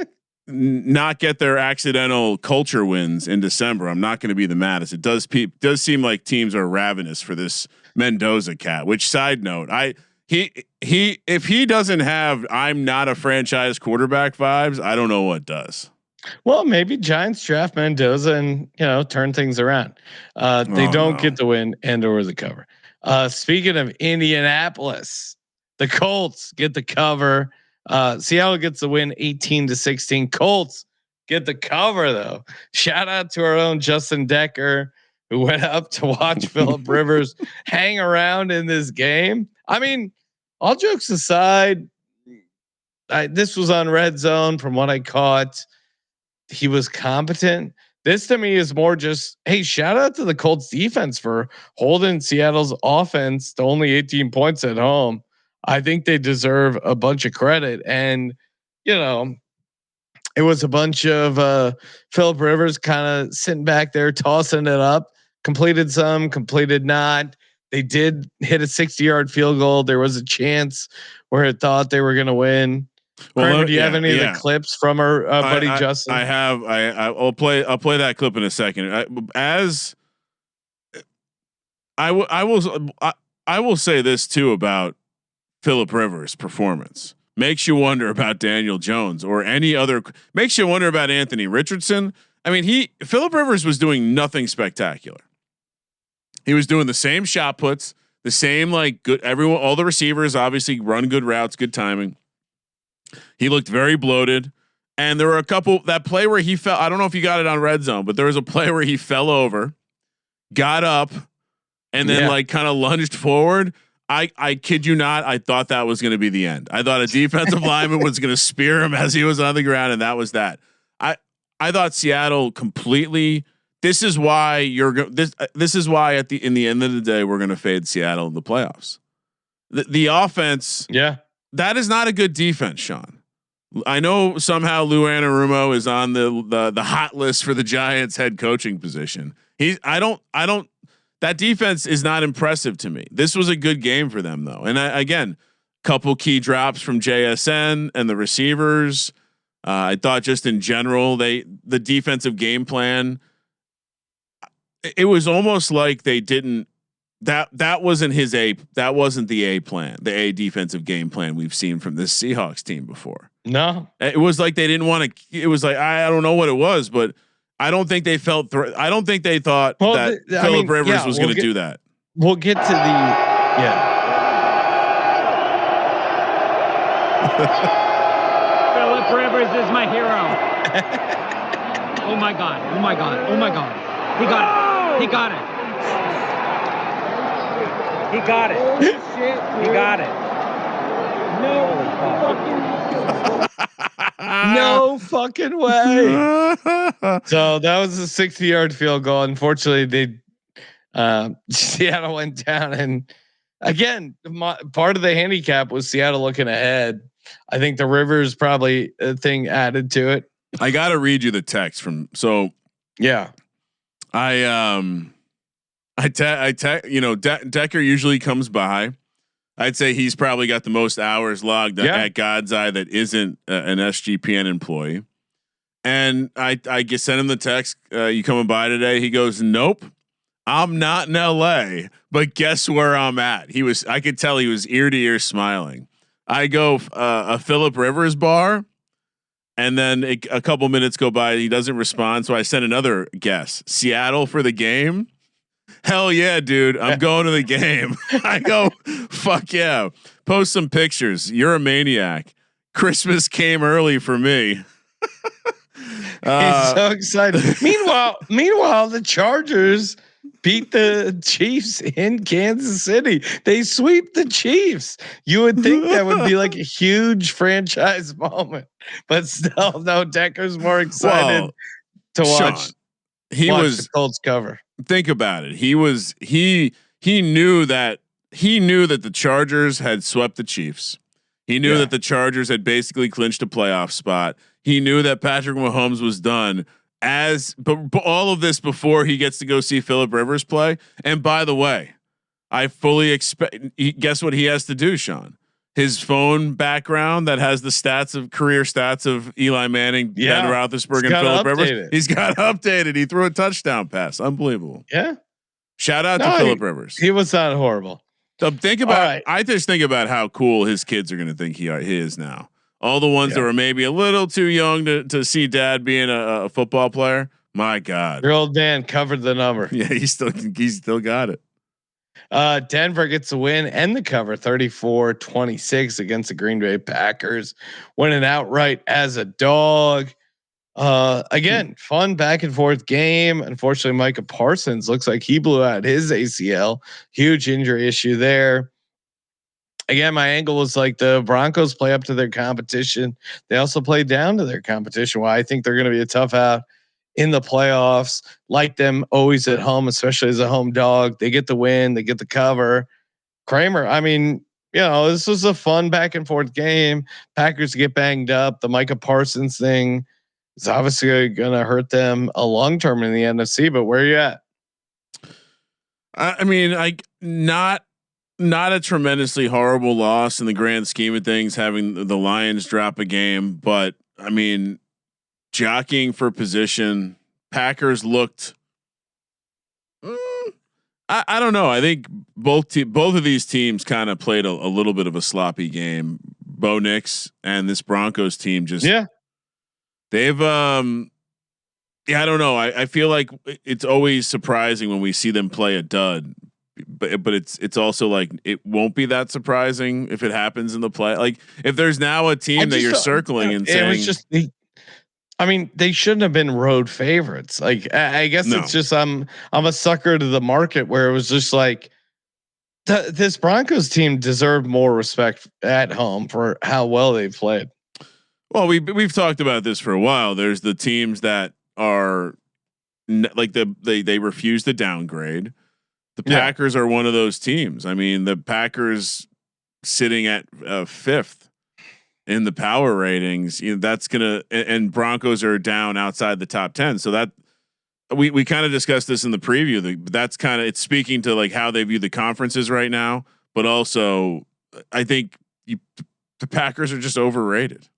not get their accidental culture wins in December, I'm not going to be the maddest. It does seem like teams are ravenous for this Mendoza cat. Which, side note, if he doesn't have I'm not a franchise quarterback vibes, I don't know what does. Well, maybe Giants draft Mendoza and turn things around. They don't get the win and or the cover. Speaking of Indianapolis, the Colts get the cover. Seattle gets the win 18-16. Colts get the cover though. Shout out to our own Justin Decker, who went up to watch Phillip Rivers hang around in this game. I mean, all jokes aside, this was on Red Zone from what I caught. He was competent. This to me is more just, hey, shout out to the Colts defense for holding Seattle's offense to only 18 points at home. I think they deserve a bunch of credit. And, it was a bunch of Phillip Rivers kind of sitting back there, tossing it up, completed some, completed not. They did hit a 60-yard field goal. There was a chance where it thought they were going to win. Well, Kramer, do you have any of the clips from our buddy Justin? I have. I'll play that clip in a second. I will say this too about Phillip Rivers' performance. Makes you wonder about Daniel Jones or any other. Makes you wonder about Anthony Richardson. I mean, Phillip Rivers was doing nothing spectacular. He was doing the same shot puts, the same good. Everyone, all the receivers obviously run good routes, good timing. He looked very bloated, and there were a couple that play where he fell. I don't know if you got it on Red Zone, but there was a play where he fell over, got up, and then kind of lunged forward. I kid you not. I thought that was going to be the end. I thought a defensive lineman was going to spear him as he was on the ground, and that was that. I thought Seattle completely. This is why This is why in the end of the day we're going to fade Seattle in the playoffs. The offense. Yeah. That is not a good defense, Sean. I know somehow Lou Anarumo is on the hot list for the Giants head coaching position. That defense is not impressive to me. This was a good game for them though. And again, couple key drops from JSN and the receivers. I thought just in general, the defensive game plan, it was almost like they didn't, that wasn't that wasn't the A plan, the A defensive game plan we've seen from this Seahawks team before. No, it was like they didn't want to. It was like I don't know what it was, but I don't think they felt. I don't think they thought that Phillip Rivers was going to do that. We'll get to the Phillip Rivers is my hero. Oh my god! Oh my god! Oh my god! He got it! He got it! He got it. Holy shit, he got it. No fucking way. So that was a 60-yard field goal. Unfortunately, Seattle went down, and again, part of the handicap was Seattle looking ahead. I think the Rivers probably a thing added to it. I got to read you the text from. So yeah, Decker usually comes by. I'd say he's probably got the most hours logged at God's eye that isn't an SGPN employee. And I sent him the text, you coming by today? He goes, nope, I'm not in LA, but guess where I'm at? I could tell he was ear to ear smiling. I go a Phillip Rivers bar, and then a couple minutes go by. He doesn't respond. So I sent another guess, Seattle for the game. Hell yeah, dude. I'm going to the game. I go, fuck yeah. Post some pictures. You're a maniac. Christmas came early for me. He's so excited. Meanwhile, the Chargers beat the Chiefs in Kansas City. They sweep the Chiefs. You would think that would be like a huge franchise moment, but still, no. Decker's more excited to watch. Sean, the Colts cover. Think about it. He knew that the Chargers had swept the Chiefs. He knew that the Chargers had basically clinched a playoff spot. He knew that Patrick Mahomes was done. But all of this before he gets to go see Phillip Rivers play. And by the way, I fully expect. Guess what he has to do, Sean? His phone background that has the stats of career stats of Eli Manning, Ben Roethlisberger, and Philip Rivers. He's got updated. He threw a touchdown pass. Unbelievable. Yeah. Shout out to Philip Rivers. He was not horrible. So think about. I just think about how cool his kids are going to think he is now. All the ones that were maybe a little too young to see dad being a football player. My God, your old man covered the number. Yeah, he's still got it. Denver gets the win and the cover 34-26 against the Green Bay Packers, winning outright as a dog. Again, fun back and forth game. Unfortunately, Micah Parsons looks like he blew out his ACL. Huge injury issue there. Again, my angle was like the Broncos play up to their competition. They also play down to their competition. Well, I think they're going to be a tough out in the playoffs, like them always at home, especially as a home dog. They get the win, they get the cover. Kramer, I mean, this was a fun back and forth game. Packers get banged up. The Micah Parsons thing is obviously going to hurt them a long term in the NFC. But where are you at? I mean, not a tremendously horrible loss in the grand scheme of things, having the Lions drop a game, but I mean, jockeying for position. Packers looked. I don't know. I think both of these teams kind of played a little bit of a sloppy game. Bo Nix and this Broncos team they've I don't know. I feel like it's always surprising when we see them play a dud, but it's also like it won't be that surprising if it happens in the play. Like if there's now a team that you're circling and saying, it was just. I mean, they shouldn't have been road favorites. Like, I guess it's just I'm a sucker to the market where it was just like this Broncos team deserved more respect at home for how well they played. Well, we've talked about this for a while. There's the teams that are like they refuse to downgrade. The Packers are one of those teams. I mean, the Packers sitting at fifth in the power ratings, that's gonna, and Broncos are down outside the top 10. So that we kind of discussed this in the preview. That's kind of, it's speaking to like how they view the conferences right now, but also I think the Packers are just overrated.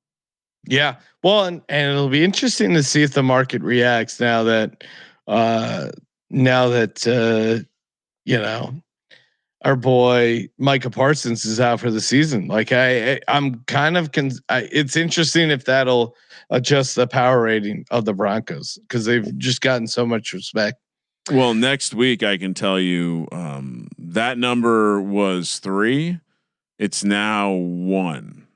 Yeah. Well, and it'll be interesting to see if the market reacts now that our boy Micah Parsons is out for the season. Like I'm kind of it's interesting if that'll adjust the power rating of the Broncos because they've just gotten so much respect. Well, next week I can tell you that number was 3. It's now 1.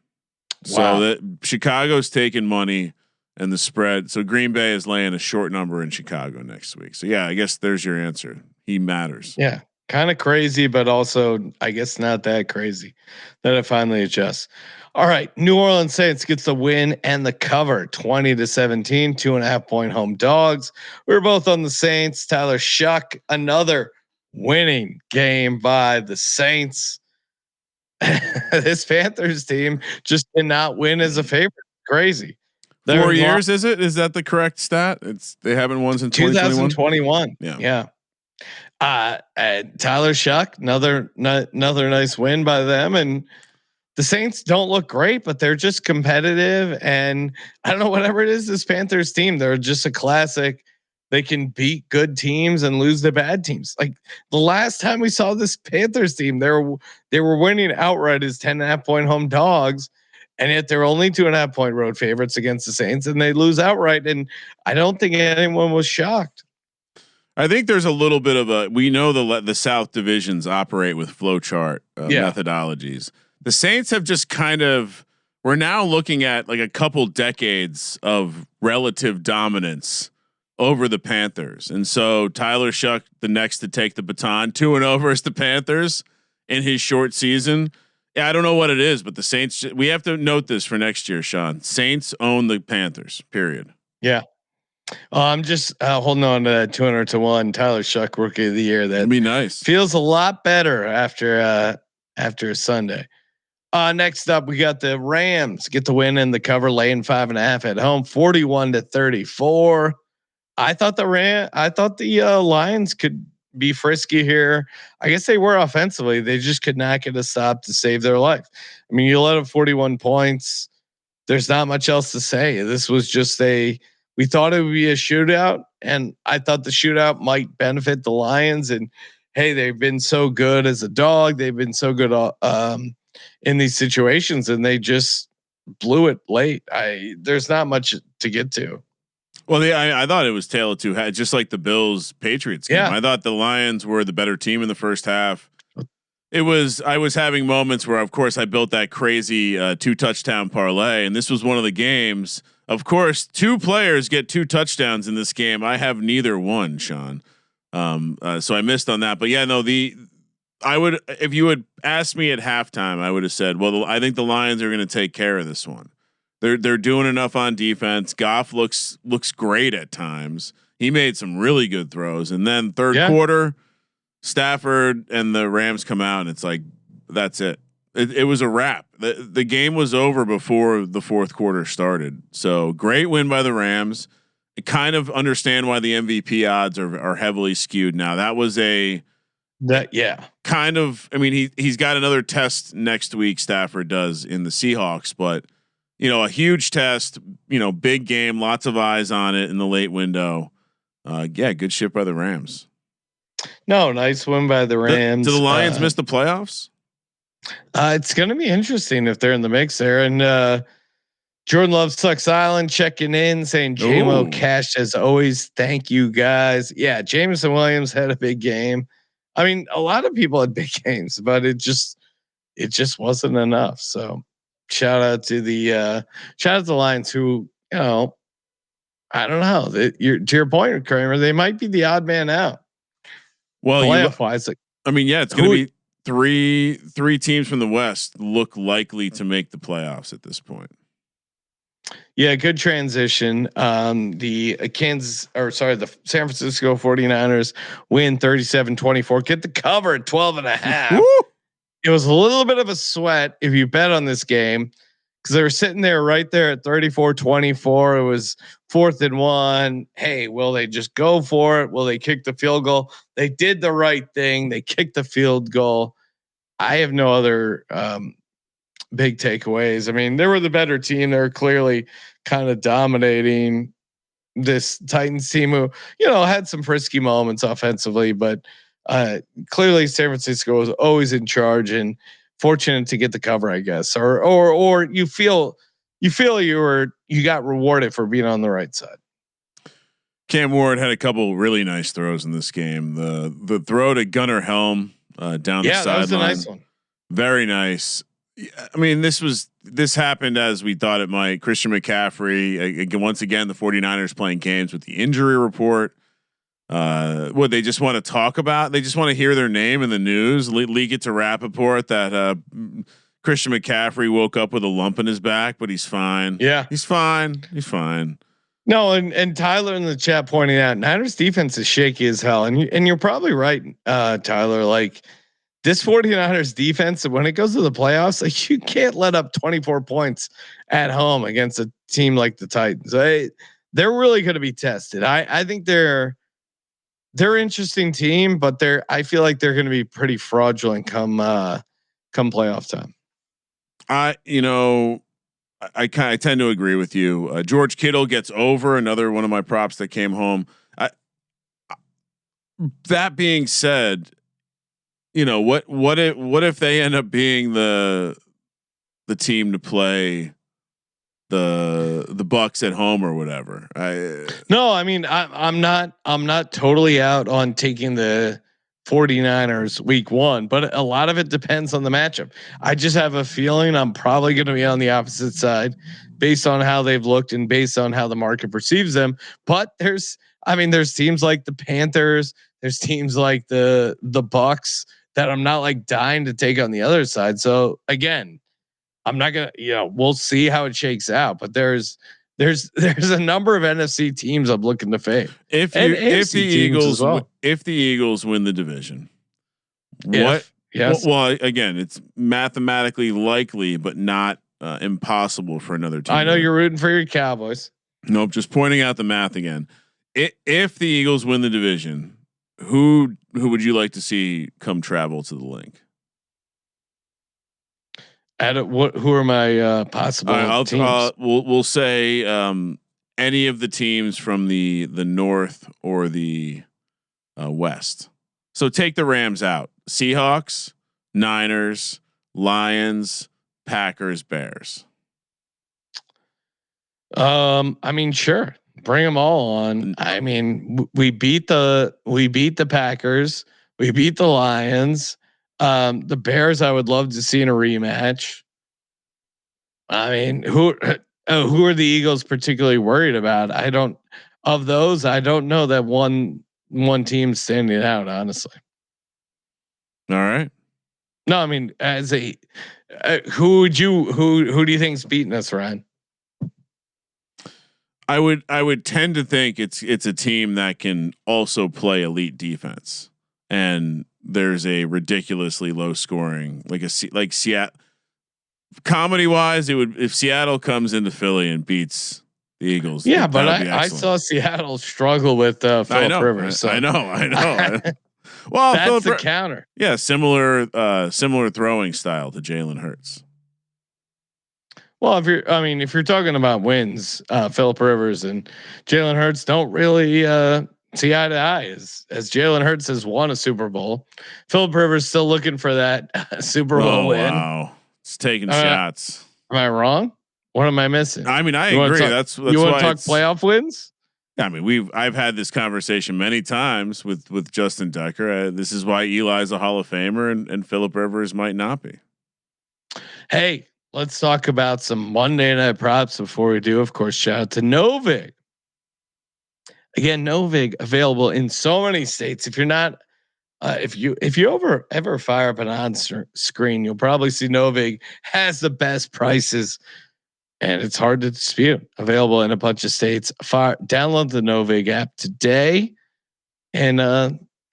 Wow. So that Chicago's taking money and the spread. So Green Bay is laying a short number in Chicago next week. So yeah, I guess there's your answer. He matters. Yeah. Kind of crazy, but also I guess not that crazy that it finally adjusts. All right. New Orleans Saints gets the win and the cover 20-17, 2.5 point home dogs. We were both on the Saints. Tyler Shuck, another winning game by the Saints. This Panthers team just did not win as a favorite. Crazy. 4 years, is it? Is that the correct stat? They haven't won since 2021. Yeah. Tyler Shuck, another nice win by them, and the Saints don't look great, but they're just competitive. And I don't know, whatever it is, this Panthers team, they're just a classic. They can beat good teams and lose the bad teams. Like the last time we saw this Panthers team, they were winning outright as 10.5 point home dogs, and yet they're only 2.5 point road favorites against the Saints, and they lose outright. And I don't think anyone was shocked. I think there's a little bit of we know the South divisions operate with flowchart methodologies. The Saints have just we're now looking at like a couple decades of relative dominance over the Panthers. And so Tyler Shuck, the next to take the baton, 2-0 versus the Panthers in his short season. Yeah, I don't know what it is, but the Saints, we have to note this for next year, Sean. Saints own the Panthers, period. Yeah. I'm just holding on to that 200-1 Tyler Shuck Rookie of the Year. That'd be nice. Feels a lot better after Sunday. Next up, we got the Rams get the win and the cover, laying 5.5 at home, 41-34. I thought the Lions could be frisky here. I guess they were offensively. They just could not get a stop to save their life. I mean, you let up 41 points. There's not much else to say. This was just we thought it would be a shootout, and I thought the shootout might benefit the Lions. And hey, they've been so good as a dog. They've been so good in these situations, and they just blew it late. There's not much to get to. Well, I thought it was tail of two heads, just like the Bills Patriots game. Yeah. I thought the Lions were the better team in the first half. I was having moments where, of course, I built that crazy 2 touchdown parlay, and this was one of the games. Of course, 2 players get 2 touchdowns in this game. I have neither one, Sean. So I missed on that. But yeah, no, I would, if you would ask me at halftime, I would have said, well, I think the Lions are going to take care of this one. They're doing enough on defense. Goff looks great at times. He made some really good throws, and then third quarter, Stafford and the Rams come out, and it's like that's it. It was a wrap. The game was over before the fourth quarter started. So great win by the Rams. I kind of understand why the MVP odds are heavily skewed now. That was kind of. I mean, he's got another test next week. Stafford does in the Seahawks, but a huge test. Big game, lots of eyes on it in the late window. Good shit by the Rams. No, nice win by the Rams. Do the Lions miss the playoffs? It's going to be interesting if they're in the mix there. And Jordan Love Sucks Island checking in, saying JMO cashed as always. Thank you guys. Yeah, Jameson Williams had a big game. I mean, a lot of people had big games, but it just wasn't enough. So shout out to the Lions, who I don't know. To your point, Kramer, they might be the odd man out. Well, playoff wise, it's going to be three teams from the West look likely to make the playoffs at this point. Yeah, good transition. The San Francisco 49ers win 37-24. Get the cover at 12.5. It was a little bit of a sweat if you bet on this game, because they were sitting there right there at 34-24. It was 4th and 1. Hey, will they just go for it? Will they kick the field goal? They did the right thing. They kicked the field goal. I have no other big takeaways. I mean, they were the better team. They're clearly kind of dominating this Titans team who, had some frisky moments offensively, but clearly San Francisco was always in charge and fortunate to get the cover, I guess, or you feel you got rewarded for being on the right side. Cam Ward had a couple really nice throws in this game. The throw to Gunnar Helm down the sideline. That was a nice one. Very nice. I mean, this happened as we thought it might. Christian McCaffrey, once again, the 49ers playing games with the injury report. What they just want to talk about? They just want to hear their name in the news. Leak it to Rappaport that Christian McCaffrey woke up with a lump in his back, but he's fine. Yeah, he's fine. He's fine. No, and Tyler in the chat pointing out Niners defense is shaky as hell, and you're probably right, Tyler. Like this 49ers defense, when it goes to the playoffs, like you can't let up 24 points at home against a team like the Titans. They're really going to be tested. I think they're an interesting team, but I feel like they're going to be pretty fraudulent come playoff time. I tend to agree with you. George Kittle gets over, another one of my props that came home. That being said, what if they end up being the team to play the Bucks at home or whatever? No, I mean I'm not totally out on taking the 49ers week 1, but a lot of it depends on the matchup. I just have a feeling I'm probably going to be on the opposite side based on how they've looked and based on how the market perceives them. But there's teams like the Panthers, there's teams like the Bucks that I'm not like dying to take on the other side. So again, I'm not going to, we'll see how it shakes out, but there's a number of NFC teams I'm looking to fade. If the Eagles win the division, yes. Well, again, it's mathematically likely, but not impossible for another team. I know you're rooting for your Cowboys. Nope. Just pointing out the math again. If the Eagles win the division, who would you like to see come travel to the link? Who are my possible teams? We'll say any of the teams from the North or the West. So take the Rams out. Seahawks, Niners, Lions, Packers, Bears. I mean, sure, bring them all on. I mean, we beat the Packers, we beat the Lions, the Bears. I would love to see in a rematch. I mean, who are the Eagles particularly worried about? I don't know that one team standing out, honestly. All right. No, I mean, as a who do you think's beating us, Ryan? I would tend to think it's a team that can also play elite defense, and there's a ridiculously low scoring like Seattle. Comedy wise, it would if Seattle comes into Philly and beats the Eagles. Yeah, but I saw Seattle struggle with Phillip Rivers. So. I know. Well, that's the counter. Yeah, similar throwing style to Jalen Hurts. Well, if you're talking about wins, Phillip Rivers and Jalen Hurts don't really see eye to eye. As Jalen Hurts has won a Super Bowl, Phillip Rivers still looking for that Super Bowl win. Wow, it's taking shots. Am I wrong? What am I missing? I mean, I agree. That's you want to talk playoff wins? I mean, I've had this conversation many times with Justin Decker. This is why Eli's a Hall of Famer and Phillip Rivers might not be. Hey, let's talk about some Monday night props before we do. Of course, shout out to Novig. Again, Novig available in so many states. If you're not, if you ever fire up an on screen, you'll probably see Novig has the best prices. And it's hard to dispute. Available in a bunch of states. Download the Novig app today, and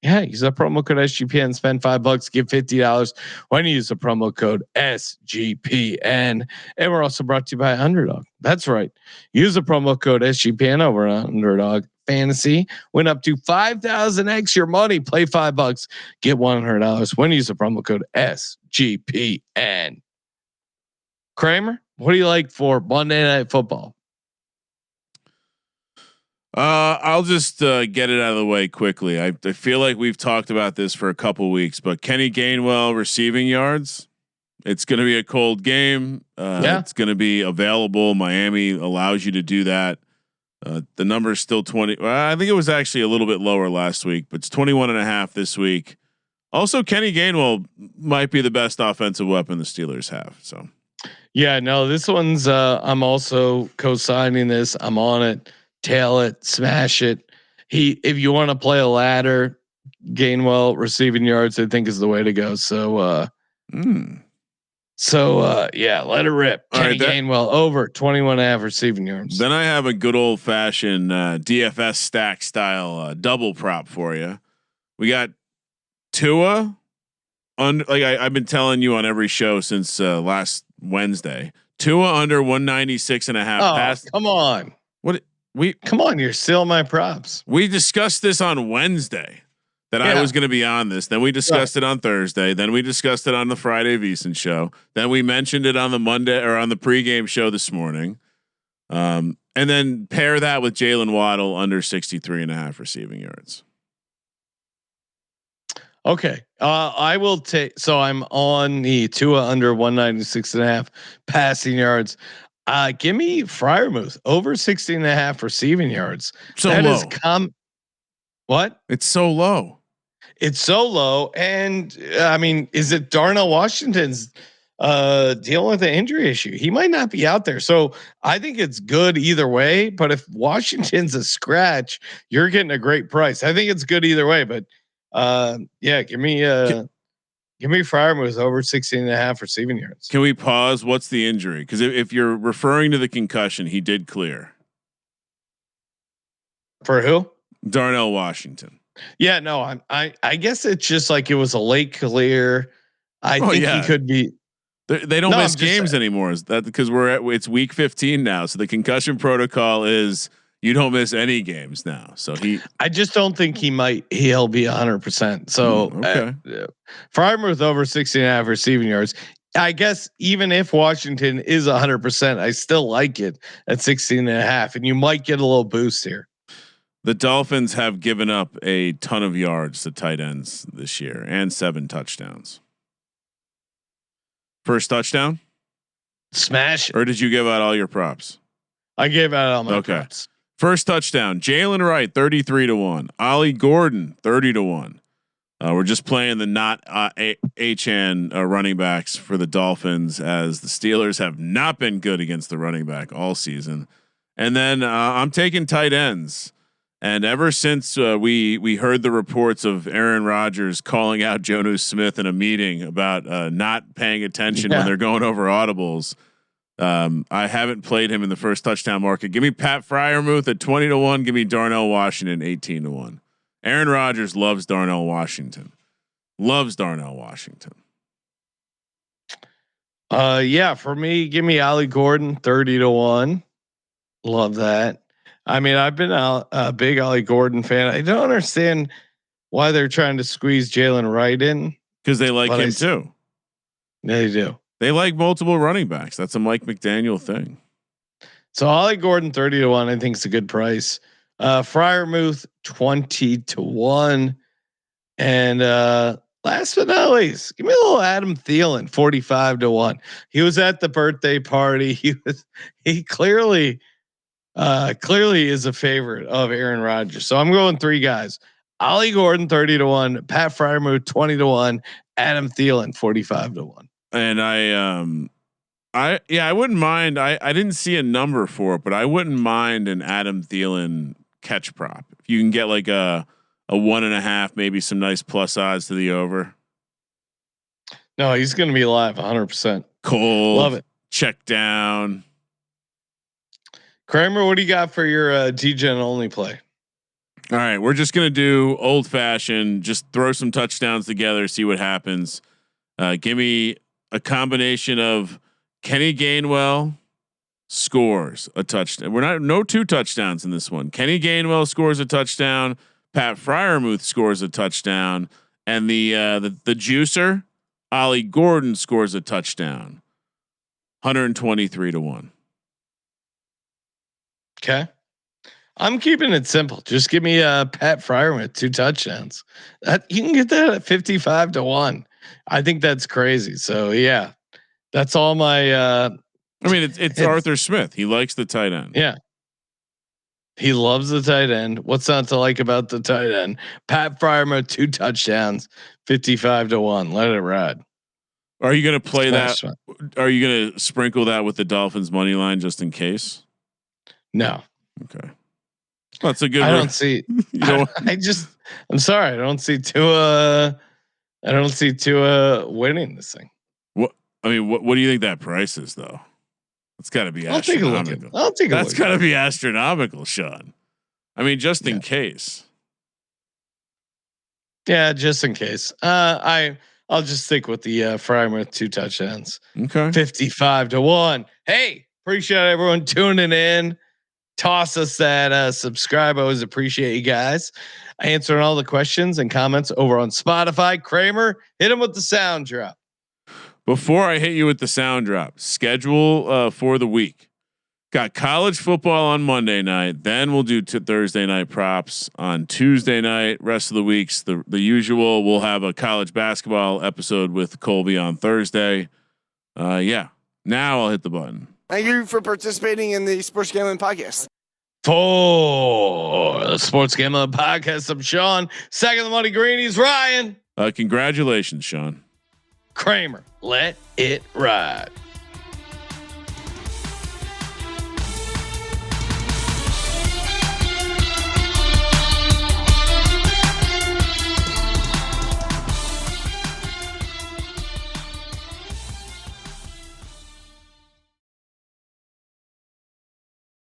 use that promo code SGPN. Spend $5, give $50 when you use the promo code SGPN. And we're also brought to you by Underdog. That's right. Use the promo code SGPN over on Underdog Fantasy. Win up to 5,000x your money. Play $5, get $100 when you use the promo code SGPN. Kramer, what do you like for Monday Night Football? I'll just get it out of the way quickly. I feel like we've talked about this for a couple weeks, but Kenny Gainwell receiving yards. It's going to be a cold game. It's going to be available. Miami allows you to do that. The number is still 20. I think it was actually a little bit lower last week, but it's 21.5 this week. Also, Kenny Gainwell might be the best offensive weapon the Steelers have. So. Yeah, no, this one's I'm also co-signing this. I'm on it. Tail it, smash it. If you want to play a ladder, Gainwell receiving yards, I think is the way to go. So let it rip. Kenny Gainwell over 21.5 receiving yards. Then I have a good old fashioned DFS stack style double prop for you. We got Tua I've been telling you on every show since last Wednesday. Tua under 196.5 pass. Come on. Come on, you're still my props. We discussed this on Wednesday that I was going to be on this. Then we discussed it on Thursday. Then we discussed it on the Friday VSiN show. Then we mentioned it on the Monday or on the pregame show this morning. And then pair that with Jalen Waddle under 63.5 receiving yards. Okay. I will take, so I'm on the Tua under 196.5 passing yards. Give me Freiermuth over 16.5 receiving yards. So that low. What? It's so low. It's so low. And I mean, is it Darnell Washington's dealing with an injury issue? He might not be out there. So I think it's good either way. But if Washington's a scratch, you're getting a great price. I think it's good either way. But give me Freiermuth over 16.5 receiving yards. Can we pause? What's the injury? Because if you're referring to the concussion, he did clear. For who? Darnell Washington. Yeah, no, I guess it's just like it was a late clear. I think he could be. They don't miss games anymore. Is that because it's week 15 now? So the concussion protocol is You don't miss any games now. So I just don't think he'll be 100%. So Freiermuth over 60.5 receiving yards. I guess even if Washington is 100%, I still like it at 16.5, and you might get a little boost here. The Dolphins have given up a ton of yards to tight ends this year and 7 touchdowns. First touchdown? Smash. Or did you give out all your props? I gave out all my props. First touchdown, Jalen Wright, 33-1. Ollie Gordon, 30-1. We're just playing the not HN running backs for the Dolphins, as the Steelers have not been good against the running back all season. And then I'm taking tight ends. And ever since we heard the reports of Aaron Rodgers calling out Jonnu Smith in a meeting about not paying attention when they're going over audibles, I haven't played him in the first touchdown market. Give me Pat Freiermuth at 20-1. Give me Darnell Washington 18-1. Aaron Rodgers loves Darnell Washington. Yeah, for me, give me Ollie Gordon 30-1. Love that. I mean, I've been a big Ollie Gordon fan. I don't understand why they're trying to squeeze Jalen Wright in, because they like him too. They do. They like multiple running backs. That's a Mike McDaniel thing. So Ollie Gordon 30-1, I think is a good price. Freiermuth 20-1, and last but not least, give me a little Adam Thielen 45-1. He was at the birthday party. He clearly is a favorite of Aaron Rodgers. So I'm going 3 guys: Ollie Gordon 30-1, Pat Freiermuth 20-1, Adam Thielen 45-1. And I wouldn't mind. I didn't see a number for it, but I wouldn't mind an Adam Thielen catch prop if you can get like a 1.5, maybe some nice plus odds to the over. No, he's going to be live 100%. Cool. Love it. Check down. Kramer, what do you got for your DGen only play? All right, we're just gonna do old fashioned. Just throw some touchdowns together, see what happens. Give me a combination of Kenny Gainwell scores a touchdown. No 2 touchdowns in this one. Kenny Gainwell scores a touchdown. Pat Freiermuth scores a touchdown, and the juicer Ollie Gordon scores a touchdown. 123-1. Okay. I'm keeping it simple. Just give me Pat Freiermuth 2 touchdowns. You can get that at 55-1. I think that's crazy. So yeah, that's all my. I mean, it's Arthur Smith. He likes the tight end. Yeah, he loves the tight end. What's not to like about the tight end? Pat Freiermuth 2 touchdowns, 55-1. Let it ride. Are you going to play that? Are you going to sprinkle that with the Dolphins money line just in case? No. Okay. Well, that's a good. I don't see. I'm sorry. I don't see Tua. I don't see Tua winning this thing. What do you think that price is, though? It's got to be astronomical. I'll take a look. That's got to be astronomical, Sean. I mean, just in case. Yeah, just in case. I'll just stick with the Freiermuth 2 touchdowns. Okay. 55-1. Hey, appreciate everyone tuning in. Toss us that subscribe. I always appreciate you guys answering all the questions and comments over on Spotify. Kramer, hit him with the sound drop. Before I hit you with the sound drop, schedule for the week. Got college football on Monday night. Then we'll do Thursday night props on Tuesday night. Rest of the weeks, the usual. We'll have a college basketball episode with Colby on Thursday. Yeah. Now I'll hit the button. Thank you for participating in the Sports Gambling Podcast. For the Sports Gambling Podcast, I'm Sean. Second the money greenies, Ryan. Congratulations, Sean. Kramer, let it ride.